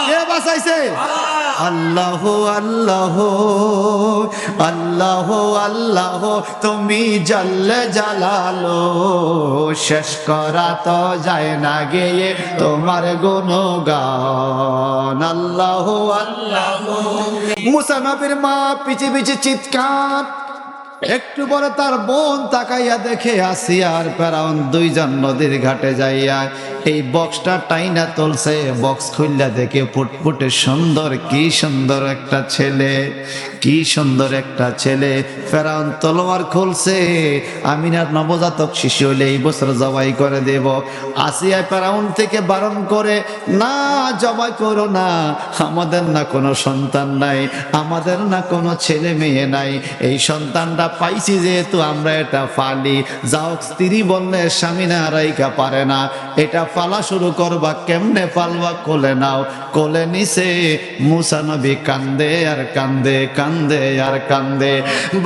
কে বাঁচাইছে? আল্লাহ আল্লাহ আল্লাহ আল্লাহ, তুমি জাল্লে জালালো। শেষ করা তো যায় না গেয়ে তোমার গুণগান। আল্লাহ আল্লাহ। মুসা নবীর মা পিছে পিছে চিৎকার। একটু পরে তার বোন তাকাইয়া দেখে আসিয়া আর ফেরাউন দুইজন নদীর ঘাটে যাইয়া এই বক্সটা টাইনা তুলছে। বক্স খুললা দেখে ফুটফুটে সুন্দর, কি সুন্দর একটা ছেলে, কি সুন্দর একটা ছেলে। ফেরাউন তলোয়ার খুলছে, আমিনার নবজাতক শিশু হইলে এই বছর জবাই করে দেব। আসিয়া ফেরাউন থেকে বারণ করে, না জবাই করো না, আমাদের না কোনো সন্তান নাই, আমাদের না কোনো ছেলে মেয়ে নাই। এই সন্তানটা পাইছি যেহেতু আমরা এটা ফালি। যাও, স্ত্রী বললে স্বামী না রাইকা পারে না, এটা ফালা শুরু করবা, কেমনে ফালবা? কোলে নাও। কোলে নিছে। মুসা নবী কান্দে আর কান্দে, কান্দে আর কান্দে।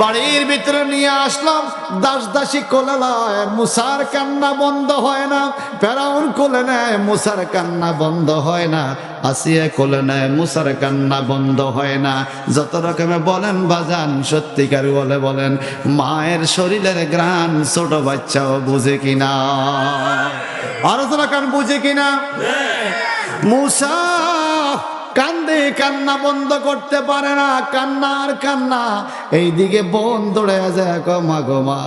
বাড়ির ভিতরে নিয়ে আসলাম, দাস দাসী কোলে লয়, মুসার কান্না বন্ধ হয় না। ফেরাউন কোলে নেয়, মুসার কান্না বন্ধ হয় না। আসিয়া কোলে নেয়, মুসার কান্না বন্ধ হয় না। যত রকমে বলেন বাজান, সত্যিকার বলে বলেন, মায়ের শরীরের গ্রাণ ছোট বাচ্চাও বুঝে কিনা? আলোচনা কান বুঝে কিনা? মুসা কান্দে, কান্না বন্ধ করতে পারে না, কান্না আর কান্না। এইদিকে বোন দৌড়ে যায়, মা গো মা,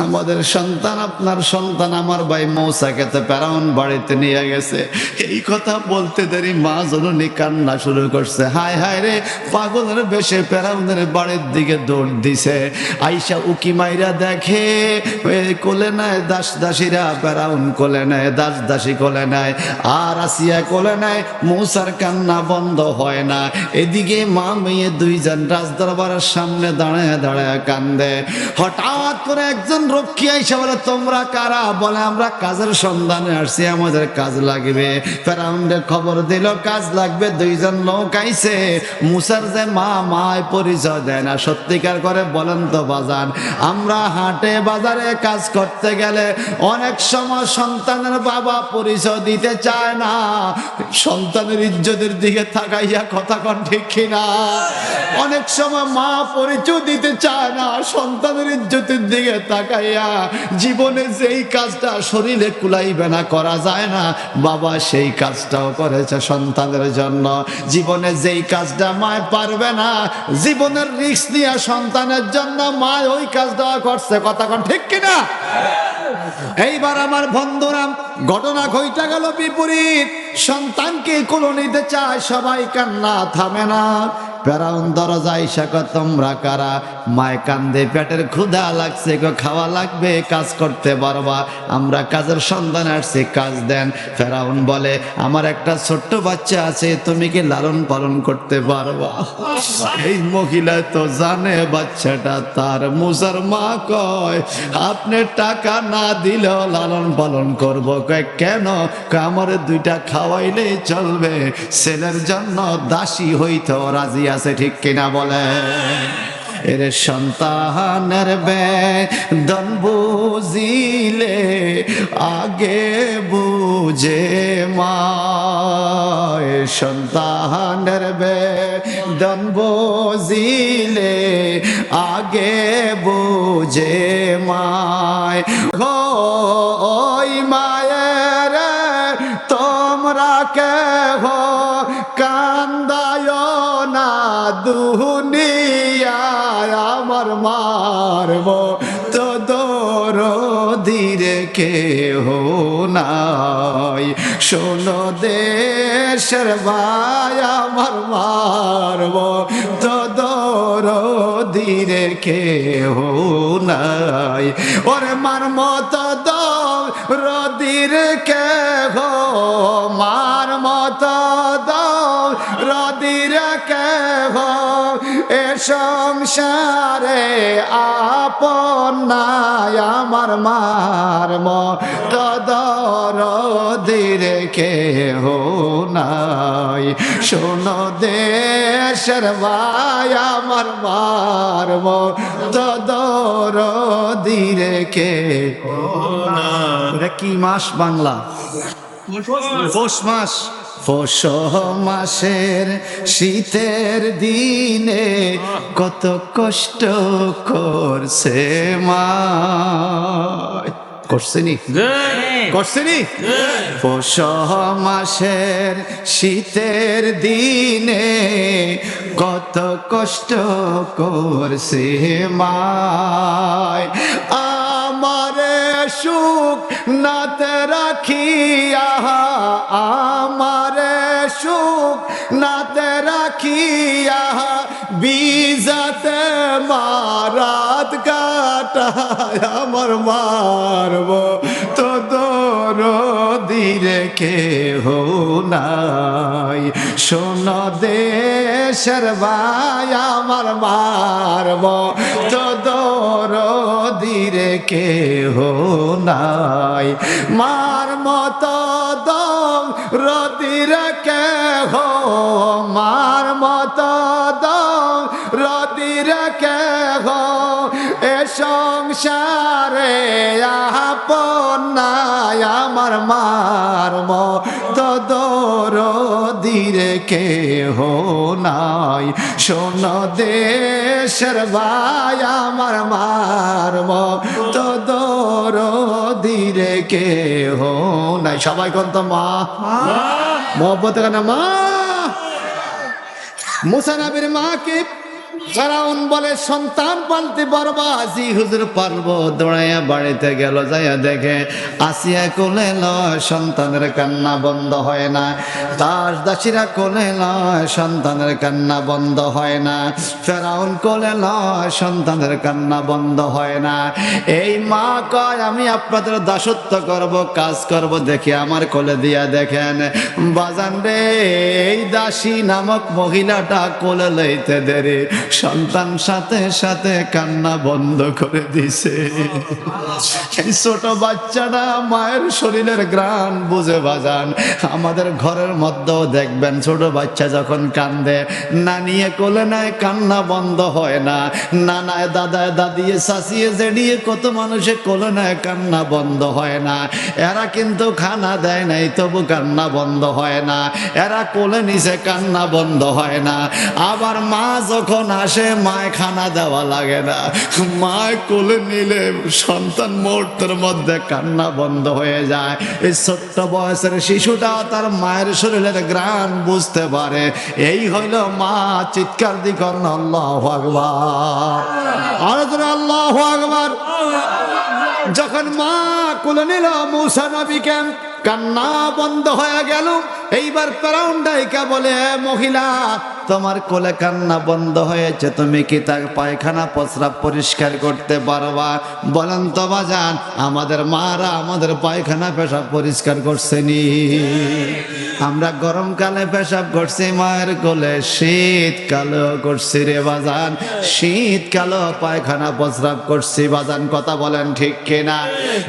আমাদের সন্তান, আপনার সন্তান আমার ভাই মৌসাকে তো ফেরাউন বাড়িতে নিয়ে গেছে। এই কথা বলতে দেরি মা জননী কান্না শুরু করছে। হায় হায় রে, পাগলের বেশে ফেরাউনের বাড়ির দিকে দৌড় দিছে। আইসা উকি মাইরা দেখে কোলে নেয় দাস দাসীরা, ফেরাউন কোলে নেয়, দাস দাসী কোলে নেয়, আর আসিয়া কোলে নেয়। মৌসার কান্না বন্ধ হয় না। এদিকে মা মেয়ে দুইজন রাজদরবারের সামনে দাঁড়ায় দাঁড়ায় কান্দে। হঠাৎ করে একজন রক্ষী আইসা বলে, তোমরা কারা? বলে, আমরা কাজের সন্ধানে আসছি, আমাদের কাজ লাগবে। ফেরাউনের খবর দিল কাজ লাগবে। দুইজন লোক আইছে। মুসার যে মা, মায় পরিচয় দেয় না। সত্যিকার করে বলেন তো বাজান, আমরা হাটে বাজারে কাজ করতে গেলে অনেক সময় সন্তানের বাবা পরিচয় দিতে চায় না। সন্তানের ইজ্জতের দিকে তাকাইয়া কথা কন ঠিক কিনা? অনেক সময় মা পরিচয় দিতে চায় না, সন্তানের ইজ্জতের দিকে তাকাইয়া। জীবনে যেই কাজটা শরীরে কুলাইবে না, করা যায় না, বাবা সেই কাজটাও করেছে সন্তানের জন্য। জীবনে যেই কাজটা মায় পারবে না, জীবনের রিস্ক নিয়ে সন্তানের জন্য মা ওই কাজটা করছে। কথা কন ঠিক কিনা? এইবার আমার বন্ধুরা, ঘটনা ঘইটা গেল বিপরীত। সন্তানকে কোলে নিতে চায় সবাই, কান্না থামে না। ফেরাউন দরজায় শাখা, তোমরা কারা? মায় কান্দে, পেটের ক্ষুধা লাগছে গো, খাওয়া লাগবে, কাজ করতে পারবা? আমরা কাজের সন্ধান আসছি, কাজ দেন। ফেরাউন বলে, আমার একটা ছোট্ট বাচ্চা আছে, তুমি কি লালন পালন করতে পারবা? এই মহিলা তো জানে বাচ্চাটা তার। মুসার মা কয়, আপনি টাকা না দিলেও লালন পালন করবো। কয় কেন? আমার দুইটা খাওয়াইলেই চলবে, ছেলের জন্য দাসী হইতে রাজি আছে, ঠিক কিনা বলে? এর সন্তানের বেদন বুঝিলে আগে বুঝে মা, সন্তানের বেদন বুঝিলে আগে বুঝে মায় গো, ওই মায়ের তোমরা কেহ কান্দায় না দুনিয়ায়, আমার মারব তো দরদির কেহ নাই, শোনো দেশের ভাই আমার মারব তো দরদির কেহ নাই, ওরে মারম তো দরদির কেহ, মার মত দরদির কেহ এ সংসারে আপন নাই, আমার মার মত দরদির কেহ নাই, শোনো দেশের ভাই আমার মার মত দরদির কেহ নাই। এটা কি মাস বাংলা? পৌষ মাস। পৌষ মাসের শীতের দিনে কত কষ্ট করছে মা, করছেনি করছেনি? পৌষ মাসের শীতের দিনে কত কষ্ট করছে মায়, আমারে সুখ নাতে রাখিয়া, আমারে সুখ নাতে রাখিয়া বিজাতে মারাত কাটায়, আমার মারব তো দরদির কেহ নাই, শোনো দেশের ভাই আমার মারব তো দরদির কেহ নাই, মার মত দরদির কেহ, মার মত দরদির কেহ এ সংসারে আপন নাই, আমার মার মত দরদির কেহ নাই, শোনো দেশের ভাই আমার মার মত দরদির কেহ নাই। সবাই কোন তো মা মহব্বত কেন মা? মুসা নবীর মাকে ফেরাউন বলে সন্তান পালতে পারবা? জি হুজুর পারবো। দৌড়াইয়া বাড়িতে গেল, যাইয়া দেখে আসিয়া কোলে লয়, সন্তানের কান্না বন্ধ হয় না, দাস দাসীরা কোলে লয়, সন্তানের কান্না বন্ধ হয় না, ফেরাউন কোলে লয়, সন্তানের কান্না বন্ধ হয় না। এই মা কয় আমি আপনাদের দাসত্ব করব, কাজ করব, দেখে আমার কোলে দিয়া দেখেন বাজান রে, এই দাসী নামক মহিলাটা কোলে লইতে দেরি, সন্তান সাথে সাথে কান্না বন্ধ করে দিছে। এই ছোট বাচ্চাটা মায়ের শরীরের ঘ্রাণ বুঝে বাজান। আমাদের ঘরের মধ্যেও দেখবেন ছোট বাচ্চা যখন কান্দে, নানিয়ে কোলে নেয়, কান্না বন্ধ হয় না, নানায় দাদায় দাদিয়ে শাসিয়ে জেডিয়ে কত মানুষে কোলে নেয়, কান্না বন্ধ হয় না। এরা কিন্তু খানা দেয় নাই, তবু কান্না বন্ধ হয় না, এরা কোলে নিছে, কান্না বন্ধ হয় না। আবার মা যখন আসে, মায় খানা দেওয়া লাগে না, মায় কোলে নিলে সন্তান মুহূর্তের মধ্যে কান্না বন্ধ হয়ে যায়। এই ছোট্ট বয়সের শিশুটা তার মায়ের শরীরের ঘ্রাণ বুঝতে পারে। এই হইল মা। চিৎকার দিকর আল্লাহু আকবার, আর আল্লাহু আকবার। যখন মা কোলে নিল মুসা নবীকে, কান্না বন্ধ হয়ে গেল। এইবার ফেরাউন ডাইকা বলে, মহিলা তোমার কোলে কান্না বন্ধ হয়েছে, তুমি কি তার পায়খানা প্রস্রাব পরিষ্কার করতে পারবা? বলেন তো বাজান, আমাদের মারা আমাদের পায়খানা পেশাব পরিষ্কার করছেনি? আমরা গরমকালে পেশাব করছি মায়ের কোলে, শীতকালেও করছি রে বাজান, শীতকালেও পায়খানা প্রস্রাব করছি বাজান। কথা বলেন ঠিক কিনা?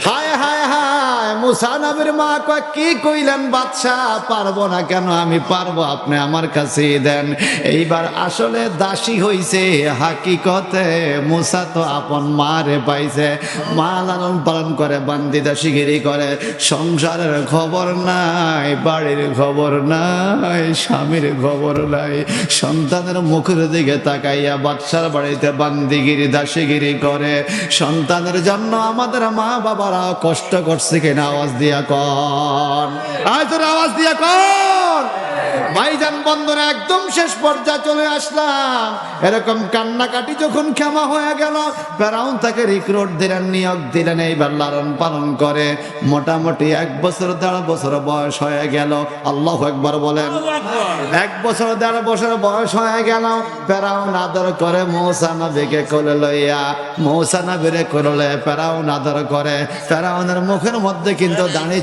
হায় হায় হায়, মুসা নবীর মা কয় কি কইলেন বাদশাহ, পারবো না কেন, আমি পারবো, আপনি আমার কাছে দেন। এইবার আসলে দাসী হইছে, হাকিকতে মুসা তো আপন মারে পাইছে, মা লালন পালন করে, বান্দি দাসীগিরি করে, সংসারের খবর নাই, বাড়ির খবর নাই, স্বামীর খবর নাই, সন্তানের মুখের দিকে তাকাইয়া বাদশার বাড়িতে বান্দিগিরি দাসীগিরি করে। সন্তানের জন্য আমাদের মা বাবারা কষ্ট করছে কিনা আওয়াজ দিয়া কর, তোর আওয়াজ দিয়া কর। ভাইজান বন্ধুরা, একদম শেষ পর্যায়ে চলে আসলাম। এরকম কান্নাকাটি যখন ক্ষমা হয়ে গেল, ফেরাউন তাকে রিক্রুট দিলেন, নিয়োগ দিলেন, এইবার লালন পালন করে। মোটামুটি 1 বছর 1.5 বছর বয়স হয়ে গেল। আল্লাহু আকবার বলেন। 1 বছর 1.5 বছর বয়স হয়ে গেল। ফেরাউন আদর করে মূসা নবীকে কোলে লইয়া, মূসা নবীরে কোলে ফেরাউন আদর করে। ফেরাউনের মুখের মধ্যে কিন্তু দাঁড়িয়ে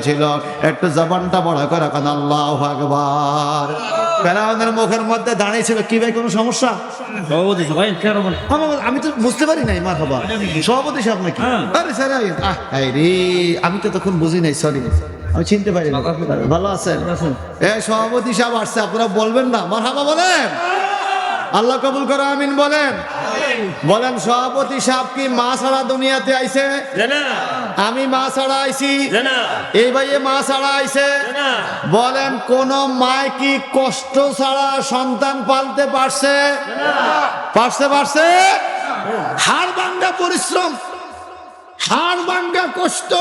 ছিল একটু জবানটা বড় করে এখন আল্লাহু আকবার। ফেরাউনের মুখের মধ্যে দাঁড়িয়ে ছিল কি ভাই, কোনো সমস্যা? আমি তো বুঝতে পারি নাই। মারহাবা, সভাপতি সাহেব নাকি? আরে স্যার, আমি তো তখন বুঝি নাই, সরি, আমি চিনতে পারি না। ভালো আছেন? সভাপতি সাহেব আসছে, আপনারা বলবেন না? মারহাবা বলেন, আল্লাহ কবুল করো, আমিন বলেন। বলেন, সভাপতি সাহেব কি মা ছাড়া দুনিয়াতে আইছে? আমি মা ছাড়া আইছি, এই ভাইয়ে মা ছাড়া আইছে। বলেন, কোন মায় কি কষ্ট ছাড়া সন্তান পালতে পারছে? পারছে? হাড় ভাঙ্গা পরিশ্রম, হাড় ভাঙ্গা কষ্ট।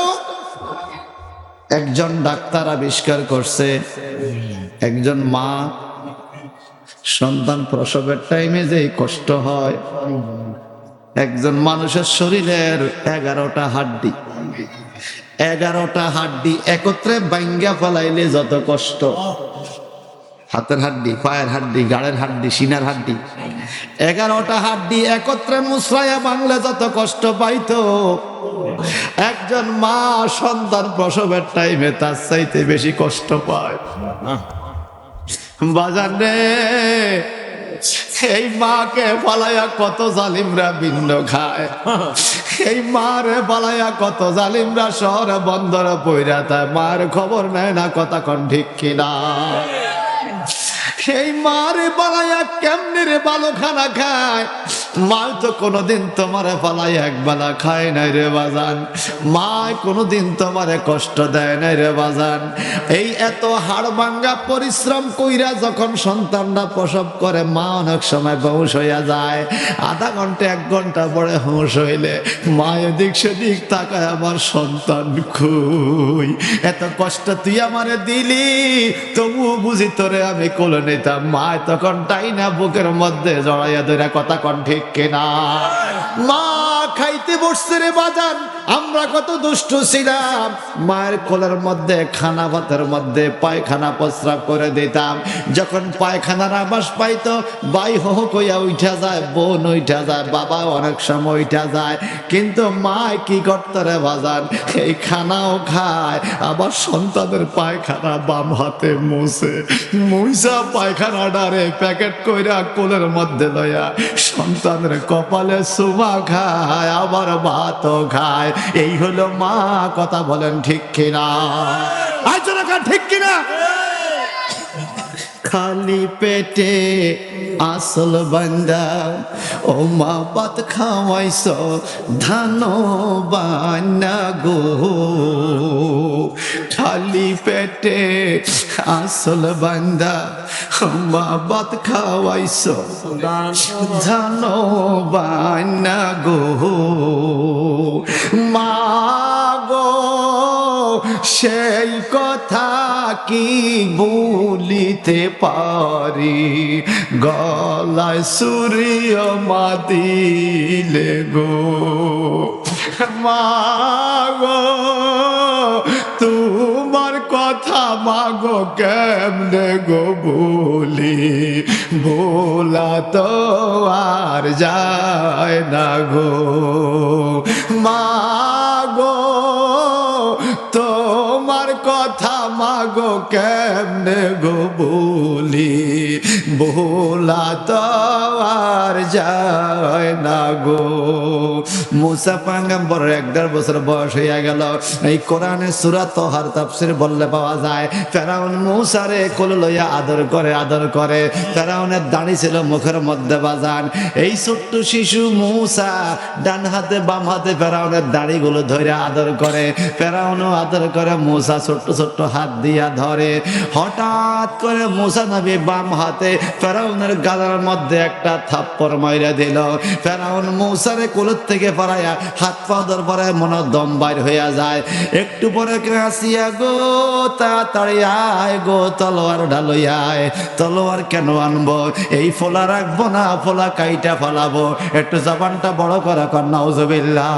একজন ডাক্তার আবিষ্কার করছে, একজন মা সন্তান প্রসবের টাইমে যে কষ্ট হয়, একজন মানুষের শরীরের 11টা হাড্ডি একত্রে ভাঙ্গা ফেলাইলে যত কষ্ট, হাতের হাড্ডি, পায়ের হাড্ডি, গাড়ের হাড্ডি, সিনার হাড্ডি, 11টা হাড্ডি একত্রে মুসরাইয়া ভাঙলে যত কষ্ট পাইতো, একজন মা সন্তান প্রসবের টাইমে তার চাইতে বেশি কষ্ট পায়। বাজার রে, এই মাকে পালাইয়া কত জালিমরা ভিন্ন খায়, এই মারে পালাইয়া কত জালিমরা শহরে বন্দরে পইরা তাই মার খবর নেয় না, কথা কোন ঠিক কিনা? সেই মারে পালাইয়া কেমনে রে ভালো খানা খায়? মা তো কোনোদিন তোমারে পালাইয়া একবেলা খায় নাই রে বাজান, মা কোনোদিন তোমারে কষ্ট দেয় নাই রে বাজান। এই এত হাড় ভাঙ্গা পরিশ্রম কইরা যখন সন্তানরা প্রসব করে, মা অনেক সময় বেহুশ হইয়া যায়। আধা ঘন্টা 1 ঘন্টা পরে হুঁশ হইলে মা এদিক সেদিক তাকায়, আমার সন্তান কই? এত কষ্ট তুই আমারে দিলি, তবু বুঝি তোরে আমি কোলে নিতাম। মা তখন তাই না বুকের মধ্যে জড়াইয়া ধরে, কথা কন ঠিক কিনা? মা খাইতে বসছে রে বাজান, আমরা কত দুষ্ট ছিলাম, মায়ের কোলের মধ্যে খানা ভাতের মধ্যে পায়খানা প্রস্রাব করে দিতাম। যখন পায়খানার আবাস পাইতো, ভাই হো কইয়া উঠা যায়, বোন উঠা যায়, বাবা অনেক সময় উঠা যায়, কিন্তু মা কি করতো রে বাজান? এই খানাও খায়, আবার সন্তানের পায়খানা বাম হাতে মুইসা পায়খানাটারে প্যাকেট কইরা কোলের মধ্যে লইয়া সন্তানের কপালে চুমা খায়, আবার ভাতও খায়। এই হলো মা, কথা বলেন ঠিক কিনা? ঠিক কিনা? খালি পেটে আসল বান্দা, ও মা ভাত খাওয়াইছ ধান বান্না গো। খালি পেটে আসল বান্দা, ও মা ভাত খাওয়াইছ ধান বান্না গো। মা গো, সেই কথা কি ভুলিতে পারি, গলায় সূর্য মা দিলে গো। মা গো, তোমার কথা মাগো কেমনে গো বলি, ভোলা তো আর যায় না গো। মা গো, তোমার কথা মাগো কেমনে গো বলি, ভোলা তো আর যায় না গো। মুসা পয়গম্বর 1.5 বছর বয়স হইয়া গেল। এই কোরআনে সূরা তাহার তাফসীর বললে পাওয়া যায়, ফেরাউন মুসারে কোলে লইয়া আদর করে। ফেরাউনের দাড়ি ছিল মুখের মধ্যে বাজান। এই ছোট্ট শিশু মুসা ডান হাতে বাম হাতে ফেরাউনের দাড়িগুলো ধরে আদর করে। ফেরাউনও আদর করে, মুসা ছোট্ট ছোট্ট হাত দিয়া ধরে। হঠাৎ করে মুসা নবী বাম হাতে ফেরাউনের গালের মধ্যে একটা থাপ্পড় মাইরা দিল। ফেরাউন মুসারে কোলের থেকে পারাইয়া হাত পা ধর পরায় মনে দম বাইর হইয়া যায়। একটু পরে আসিয়া গো তাড়াতাড়ি আয় গো, তলোয়ার ঢালইয়া আয়। তলোয়ার কেন আনবো? এই ফোলা রাখবো না, ফোলা কাইটা ফলাবো। একটু জবানটা বড় করা কর নাউজুবিল্লাহ।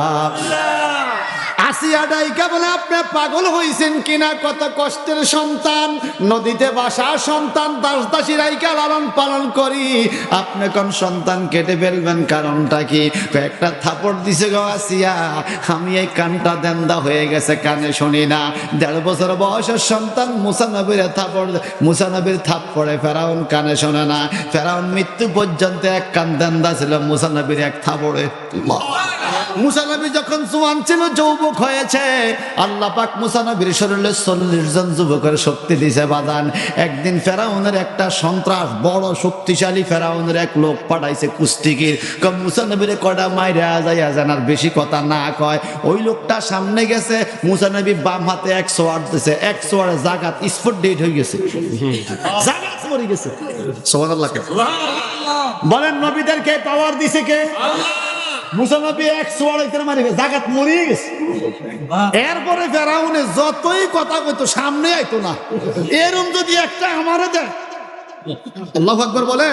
আসিয়া ডাইকা বলে, আপনি পাগল হইছেন কিনা? কত কষ্টের সন্তান, নদীতে বাসা সন্তান, দাস দাসী রাইকা লালন পালন করি, আপনি কোন সন্তান কেটে ফেলবেন? কারণটা কি? একটা থাপড় দিছে গো আসিয়া, আমি এই কানটা দেন্দা হয়ে গেছে, কানে শুনি না। 1.5 বছর বয়সের সন্তান মুসা নবীর থাপ্পড়ে ফেরাউন কানে শোনে না। ফেরাউন মৃত্যু পর্যন্ত এক কান দেন্দা ছিল মুসা নবীর এক থাপড়ে। মুসা নবী যখন জওয়ান ছিল, যুবক হয়েছে, আল্লাহ পাক মুসা নবীর শরীরে 40 জন যুবকের শক্তি দিয়েছে বাদান। একদিন ফেরাউনের একটা সন্ত্রাস, বড় শক্তিশালী ফেরাউনের এক লোক পাঠাইছে কুস্তিগির। মুসা নবীর কটা মাইরা যাইয়া জানার বেশি কথা না কয়। ওই লোকটা সামনে গেছে, মুসা নবী বাম হাতে 1 সোয়ার দিছে, 1 সোয়ার জাগাত স্পট ডেট হয়ে গেছে, জাগাত মরে গেছে। সুবহানাল্লাহ। বলেন নবীদেরকে পাওয়ার দিছে কে? মুসা নবী 1 সোয়ার হইতে মারি জাগাত মরিয়ে গেছে। এরপরে ফেরাউনে যতই কথা কইতো সামনে আইতো না। এরম যদি একটা আমারে দেয়, আল্লাহু আকবার বলে।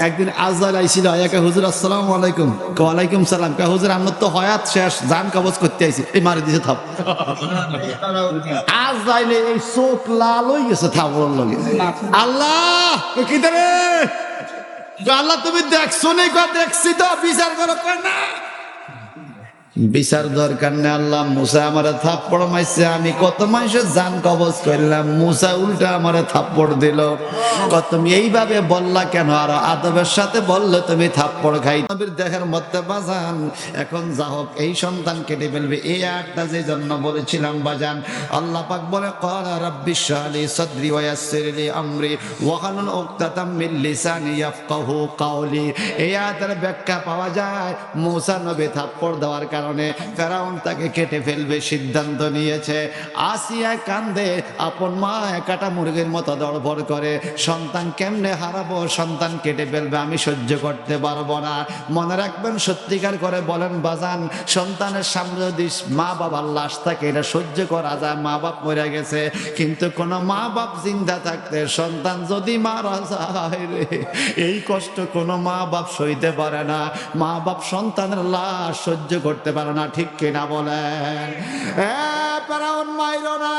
একদিন আজরাইল আইছিল, আয়াকে হুজুর আসসালামু আলাইকুম। ওয়ালাইকুম সালাম। কা হুজুর আমার তো হয়াত শেষ, জান কবজ করতে আইছি। এই মারি দিছে থাপ। আজরাইলে এই চোখ লাল হয়ে গেছে থাপড়র লগে। আল্লাহ কি দেবে? আল্লাহ তুমি দেখছো না? দেখছি তো, বিচার করো না। বিচার দরকার নেই। আল্লাহ মুসা আমারে থাপ্পড় মারছে, আমি কত মানুষের জান কবজ করলাম, মুসা উল্টা আমারে থাপ্পড় দিল। তুমি এইভাবে বললা কেন? আর আদবের সাথে বললে তুমি থাপ্পড় খাই। নবীর দেহের মধ্যে বাজান। এখন যা হোক, এই সন্তান কেটে ফেলবে, এই একটা যে জন্য বলেছিলাম বাজান। আল্লাহ পাক বলে, ক্বালা রাব্বি ইশরাহ লি সাদরি ওয়া ইয়াসসির লি আমরি ওয়াহলুল উকদাতাম মিন লিসানি ইয়াফকাহু কাওলি। এই আয়াতের ব্যাখ্যা পাওয়া যায়, মুসা নবী থাপ্পড় দেওয়ার কারণে ফেরাউন তাকে কেটে ফেলবে সিদ্ধান্ত নিয়েছে। আসিয়া কান্দে, আপন মা কাটা মুরগির মতো দড়বড় করে। সন্তান কেমনে হারাবো? সন্তান কেটে ফেলবে, আমি সহ্য করতে পারবো না। মনে রাখবেন, সত্যিকার করে বলেন বাজান, সন্তানের সামনে যদি মা বাবার লাশ থাকে, এটা সহ্য করা যায়। মা বাপ মরে গেছে, কিন্তু কোনো মা বাপ জিন্দা থাকতে সন্তান যদি মারা যায় রে, এই কষ্ট কোনো মা বাপ সইতে পারে না। মা বাপ সন্তানের লাশ সহ্য করতে পারে না, ঠিক কিনা বলেন? ফেরাউন মাইরো না।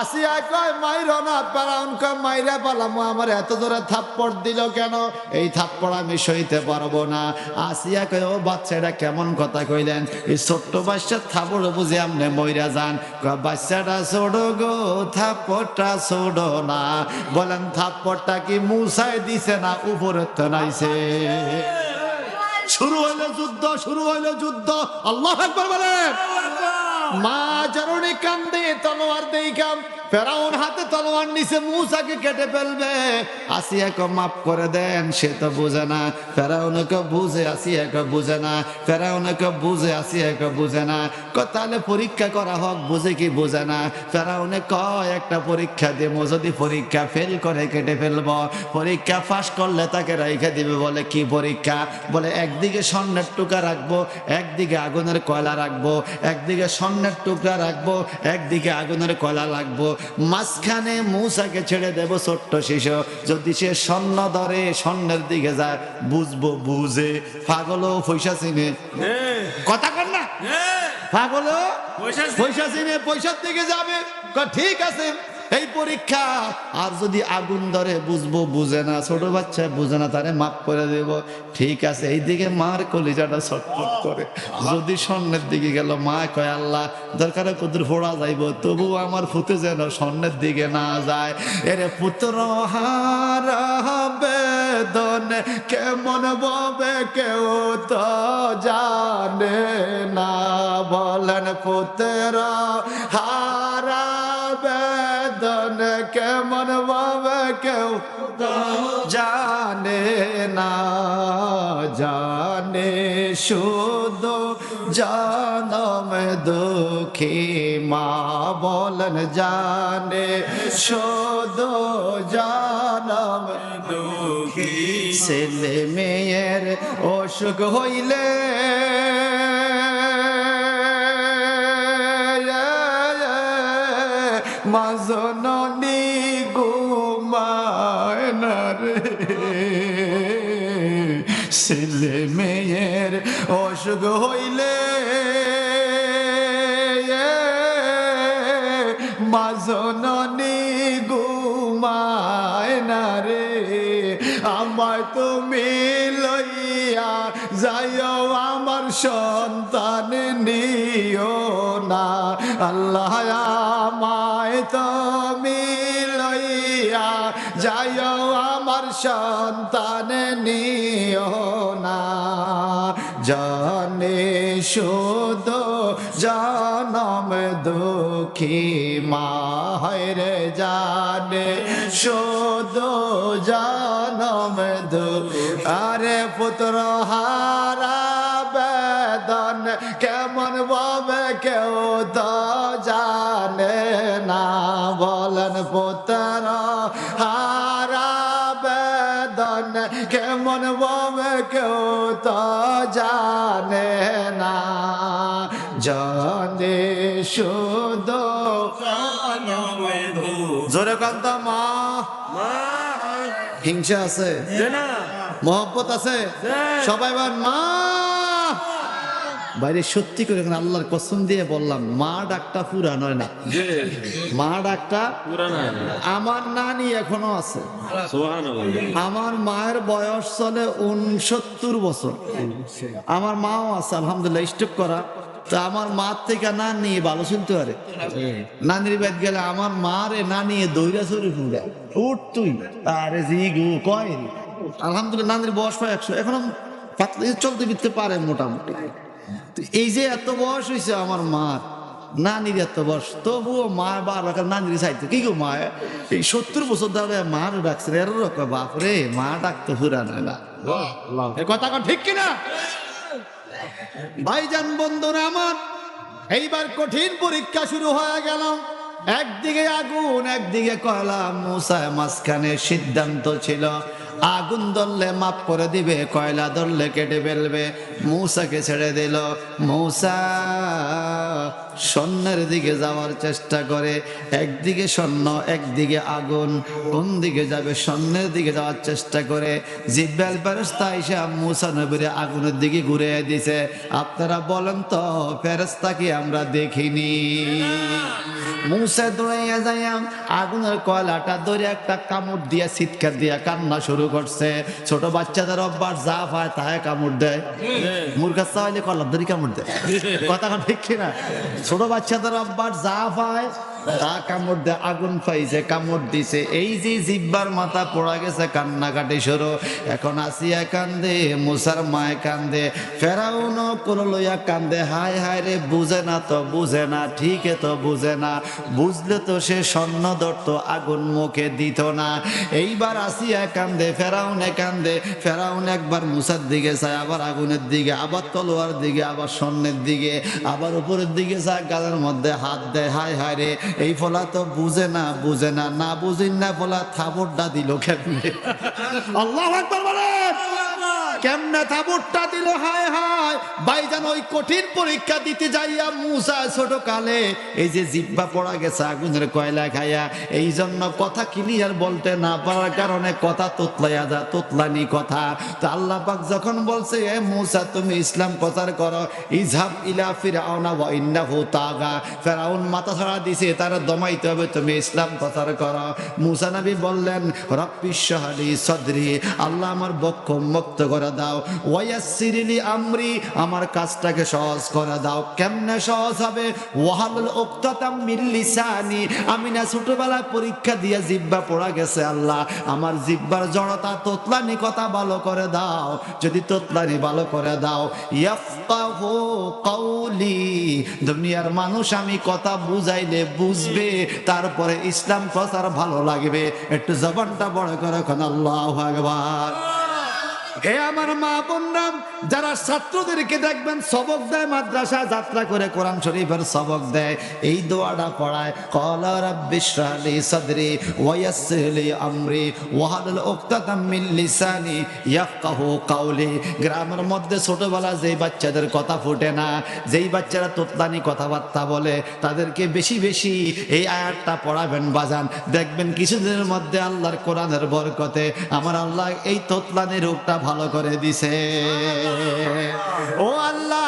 আসিয়া কয় মাইরো না। ফেরাউন কয় মাইরা পালাম, আমার এত জোরে থাপ্পড় দিল কেন? এই থাপ্পড় আমি সইতে পারবো না। আসিয়া কয়, ও বাচ্চাটা কেমন কথা কইলেন? এই ছোট্ট বাচ্চার থাপ্পড় বুঝে আপনি মইরা যান। বাচ্চাটা ছোড়ো গো, থাপ্পড়টা ছোড়ো না। বলেন থাপ্পড়টা কি মুসায় দিছে না উপরে তো নাইছে? শুরু হইলো যুদ্ধ, শুরু হইলো যুদ্ধ। আল্লাহু আকবার বলেন। মা জরুরি কান্দে, তলোয়ার দেইকাম। ফেরাউন হাতে তলোয়ার নিছে, মুসাকে কেটে ফেলবে। আসিয়াকে মাফ করে দেন, সে তো বুঝে না। ফেরাউনকে বুঝে, আসিয়াকে বুঝে না। ফেরাউনকে বুঝে, আসিয়াকে বুঝে না। তাহলে পরীক্ষা করা হোক, বুঝে কি বুঝে না? ফেরাউনে কয়, একটা পরীক্ষা দেব, যদি পরীক্ষা ফেল করে কেটে ফেলবো, পরীক্ষা পাস করলে তাকে রাইখা দিবে। বলে কি পরীক্ষা? বলে একদিকে স্বর্ণের টুকরা রাখবো, একদিকে আগুনের কয়লা রাখবো, একদিকে স্বর্ণের টুকরা রাখবো, একদিকে আগুনের কয়লা রাখবো, মাঝখানে মুসাকে ছেড়ে দেব ছোট্ট শিশু। যদি সে স্বর্ণ ধরে, স্বর্ণের দিকে যায়, বুঝবো। বুঝে পাগলও পয়সা চিনে, কথা কর না, পাগলও পয়সা চিনে, পয়সার দিকে যাবে। ঠিক আছে, এই পরীক্ষা। আর যদি আগুন ধরে বুঝবো, বুঝে না, ছোট বাচ্চা বুঝে না, তারে মাফ করে দেব, ঠিক আছে। এইদিকে মার কলিজাটা ছটফট করে। যদি স্বর্ণের দিকে গেল, মা কয় আল্লাহ দরকারে কুদুর ফোড়া যাইব, তবু আমার ফুতে যেন স্বর্ণের দিকে না যায়। এরে পুত্র হারা বেদন কেমন ববে কেউ তো জানে না। বলেন পুত্র হারা বেদন কেমন ববে কেউ তো জানে না। জানে শুধু জনম দুঃখী মা। বলেন জানে শুধু জনম দুঃখী। ছেলে মেয়ের অসুখ হইলে মা জননী ঘুমায় না রে। ছেলে মেয়ের অসুখ হইলে মা জননী ঘুমায় না রে। আমায় তুমি লইয়া যাইও, আমার সন্তান নিও না। আল্লাহ আমায় তুমি লইয়া যাইও, আমার সন্তান নিও না। জানে শুধু জনম দুঃখী মা রে। জানে শুধু জনম দুঃখী। আরে পুত্র হারা বেদন কেমন ববে কেউ তো জানে না। বলেন পুত্র হারা বেদন কেমন ববে কেউ তো জানে না। জানে শুধু জোরে কান্ত মা। হিংসা আছে, মহব্বত আছে, সবাই বলেন মা। বাইরে সত্যি করে আল্লাহর কসম দিয়ে বললাম, মা ডাকটা পুরা নয় না, মা ডাকটা আমার নানি এখনো আছে। আমার মায়ের বয়স চলে 69 বছর। আমার মাও আছে আলহামদুলিল্লাহ, স্টক করা। তা আমার মা থেকে না নিয়ে ভালো শুনতে পারে। নানির বাদ গেলে আমার মা রে না নিয়ে দইরা চুরি ফুড়ে উঠ তুই আরে জি গু কয়। আলহামদুলিল্লাহ নানির বয়স প্রায় 100, এখনো চলতে ফিরতে পারে মোটামুটি। এই যে এত বয়স হয়েছে আমার মার, নানির এত বয়স, তবুও মা বারবার নানির চাইতো কি গো মা এই 70 বছর ধরে মার ডাকছে। এর বাপরে মা ডাকতে ফুরানো না, কথা ঠিক কিনা ভাইজান? বন্ধুরা আমার, এইবার কঠিন পরীক্ষা শুরু হয়ে গেল। একদিকে আগুন, একদিকে কয়লা। মুসা মাঝখানে সিদ্ধান্ত ছিল, আগুন ধরলে মাফ করে দিবে, কয়লা ধরলে কেটে ফেলবে। মুসাকে ছেড়ে দিল। মুসা স্বর্ণের দিকে যাওয়ার চেষ্টা করে। একদিকে স্বর্ণ, একদিকে আগুন, কোন দিকে যাবে? স্বর্ণের দিকে যাওয়ার চেষ্টা করে। জিব্রাইল ফেরেশতা এসে মুসা নবীরে আগুনের দিকে ঘুরে দিছে। আপনারা বলেন তো, ফেরেশতা কি আমরা দেখিনি? মুসা দৌড়াইয়া যাইয়া আগুনের কয়লাটা ধরে একটা কামড় দিয়া চিৎকার দিয়া কান্না শুরু করছে। ছোট বাচ্চাদের অভ্যাস, যা পায় তাই কামড় দেয়। মুরগা চাইলে কলার ধরে কামড় দেয়, কথা ঠিক কিনা? ছোট বাচ্চাদের অভ্যাস, যা পায় তা কামড় দেয়। আগুন পাইছে, কামড় দিছে। এই যে জিব্বার মাথা পড়া গেছে, কান্নাকাটি শুরু। এখন আসিয়া কান্দে, মুসার মায় কান্দে, ফেরাউনও কোল লইয়া কান্দে। হায় হায় রে, বুঝে না তো বুঝে না, ঠিক তো বুঝে না। বুঝলে তো সে স্বর্ণ ধরতো, আগুন মুখে দিত না। এইবার আসিয়া কান্দে, ফেরাউনে কান্দে। ফেরাউন একবার মুসার দিকে চায়, আবার আগুনের দিকে, আবার তলোয়ার দিকে, আবার স্বর্ণের দিকে, আবার উপরের দিকে চায়, গালের মধ্যে হাত দেয়। হায় হায় রে, এই ফলা তো বুঝে না, বুঝে না, না বুঝিন না ফলা থাবড়টা দিল কেমনে? আল্লাহু আকবার বলেন। কেমনে থাবড়টা দিল? হায় হায়, ভাইজান ওই কঠিন পরীক্ষা দিতে যাইয়া মুসা ছোট কালে এই যে জিহ্বা পড়া গেছে আগুনের কয়লা খাইয়া, এই জন্য কথা ক্লিয়ার বলতে না পারার কারণে কথা তোতলাইয়া যা, তোতলানি কথা। তো আল্লাহ পাক যখন বলছে এ মুসা তুমি ইসলাম প্রচার করো, ইযহাব ইলা ফিরআউনা ওয়া ইন্নাহু তাগা, ফিরআউন মাথা ছাড়া দিছে, তার দমাইতে হবে, তুমি ইসলাম প্রচার করো। মুসা নবী বললেন রব্বিশ শাহরি সদরি, আল্লাহ আমার বক্ষ মুক্ত করে দাও, ওয়ায়াসসিরলি আমরি, আমার কাজটাকে সহজ করে দাও। কেমনে সহজ হবে? ওয়াহালুল উকতাতাম মিন লিসানি, আমি না ছোটবেলায় পরীক্ষা দিয়ে জিহ্বা পড়া গেছে, আল্লাহ আমার জিহ্বার জড়তা তোতলানি কথা ভালো করে দাও। যদি তোতলানি ভালো করে দাও, ইয়াফকাহু কাউলি, দুনিয়ার মানুষ আমি কথা বুঝাইলে বুঝবে, তারপরে ইসলাম প্রচার ভালো লাগবে। একটু জবানটা বড় করে কোন আল্লাহু আকবার। হে আমার মা বোনরা, যারা ছাত্রদেরকে দেখবেন সবক দেয়, মাদ্রাসা যাত্রা করে কোরআন শরীফের সবক দেয়, এই দোয়াটা পড়ায় ক্বালা রাব্বিশ শাহরি সদরি ওয়া ইয়াসসিরলি আমরি ওয়াহালুল উকতাতাম মিন লিসানি ইয়াফকাহু কাওলি। গ্রামের মধ্যে ছোটবেলা যেই বাচ্চাদের কথা ফুটে না, যেই বাচ্চারা তোতলানি কথাবার্তা বলে, তাদেরকে বেশি বেশি এই আয়াতটা পড়াবেন বাজান, দেখবেন কিছুদিনের মধ্যে আল্লাহর কোরআনের বরকতে আমার আল্লাহ এই তোতলানি রূপটা ভালো করে দিছে। ও আল্লাহ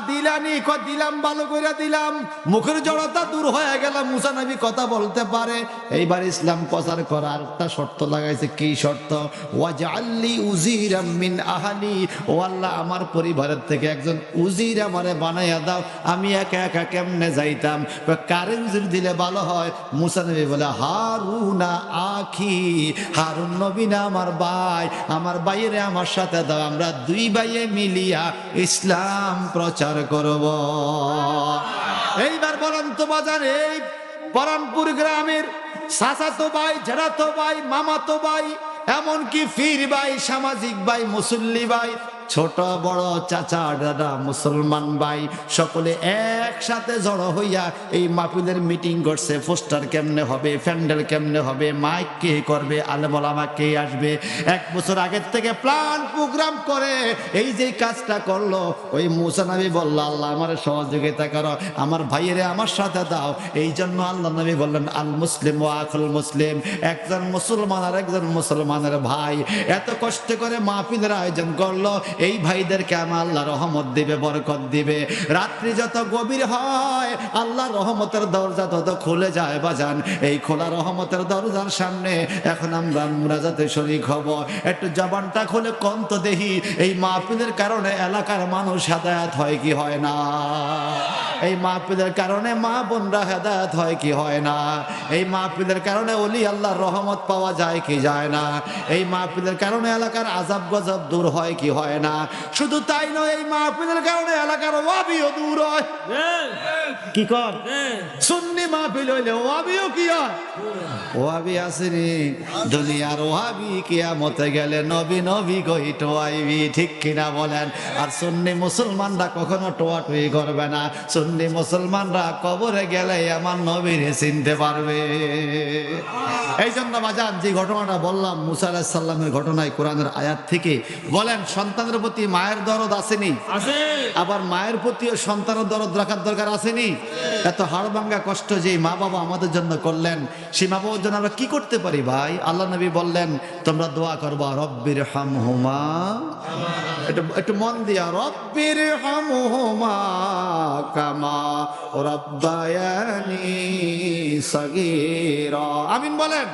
দিলানি, দিলাম, ভালো করে দিলাম, মুখের জড়তা দূর হয়ে গেল, মুসা নবী কথা বলতে পারে। এইবার ইসলাম প্রচার করার একটা শর্ত লাগাইছে। কি শর্ত? ওয়াজআললি উযীরাম মিন আহলি, ও আল্লাহ আমার পরিবারের থেকে একজন উজির আমারে বানাইয়া দাও, আমি একা একা কেমনে যাইতাম, কারে উজির দিলে ভালো হয়? মুসা নবী বলে হারুনা আখি, হারুন নবী না আমার ভাই, আমার ভাইয়েরে আমার সাথে দাও, আমরা দুই ভাইয়ে মিলিয়া ইসলাম প্রচার করব। এইবার বলেন তো বাজার, এই পরানপুর গ্রামের চাচাতো ভাই, জেঠাতো ভাই, মামাতো ভাই, এমনকি ফির ভাই, সামাজিক ভাই, মুসল্লি ভাই, ছোট বড় চাচা দাদা, মুসলমান ভাই, সকলে একসাথে জড়ো হইয়া এই মাহফিলের মিটিং করছে। পোস্টার কেমনে হবে, প্যান্ডেল কেমনে হবে, মাইক কে করবে, আলেম ওলামা কে আসবে, 1 বছর আগের থেকে প্ল্যান প্রোগ্রাম করে এই যে কাজটা করলো। ওই মুসা নবী বলল আল্লাহ আমার সহযোগিতা করো, আমার ভাইয়েরে আমার সাথে দাও। এই জন্য আল্লাহ নবী বললেন আল মুসলিম ওয়া আখুল মুসলিম, একজন মুসলমান আর একজন মুসলমানের ভাই। এত কষ্ট করে মাহফিলের আয়োজন করলো, এই ভাইদেরকে আমার আল্লাহ রহমত দিবে, বরকত দিবে। রাত্রি যত গভীর হয় আল্লাহ রহমতের দরজা তত খুলে যায় বাজান। এই খোলা রহমতের দরজার সামনে এখন আমরা মুনাজাতে শরীক হব। একটু জবানটা খুলে কন্ত দেখি, এই মাহফিলের কারণে এলাকার মানুষ হেদায়েত হয় কি হয় না? এই মাহফিলের কারণে মা বোনরা হেদায়েত হয় কি হয় না? এই মাহফিলের কারণে ওলি আল্লাহর রহমত পাওয়া যায় কি যায় না? এই মাহফিলের কারণে এলাকার আযাব গজব দূর হয় কি হয় না? শুধু তাই নয়, এই মাহফিলের কারণে এলাকার ওয়াবিও দূর হয়। কি কর সুন্নি মাহফিল হইলে ওয়াবিও কি হয়? ওয়াবি আসেনি দুনিয়ার ওয়াবি, কিয়ামতে গেলে নবী নবী কই টোয়াইবি, ঠিক কিনা বলেন? আর সুন্নি মুসলমানরা কখনো টোয়াটুই করবে না। সুন্নি মুসলমানরা কবরে গেলে আমার নবীরে চিনতে পারবে। এই জন্য বাজান যে ঘটনাটা বললাম মুসা আলাইহিস সালামের ঘটনায় কোরআনের আয়াত থেকে বলেন, সন্তানের প্রতি মায়ের দরদ আসেনি? আবার মায়ের প্রতিও সন্তানের দরদ রাখার দরকার আসেনি? এত হাড় ভাঙ্গা কষ্ট যে মা বাবা আমাদের জন্য করলেন, সেই মা বাবার জন্য আমরা কি করতে পারি ভাই? আল্লাহ নবী বললেন তোমরা দোয়া করবা রব্বির হামহুমা, একটু মন দিয়া, রব্বির হামহুমা কামা রাব্বায়ানি সগীরা। আমিন বলেন।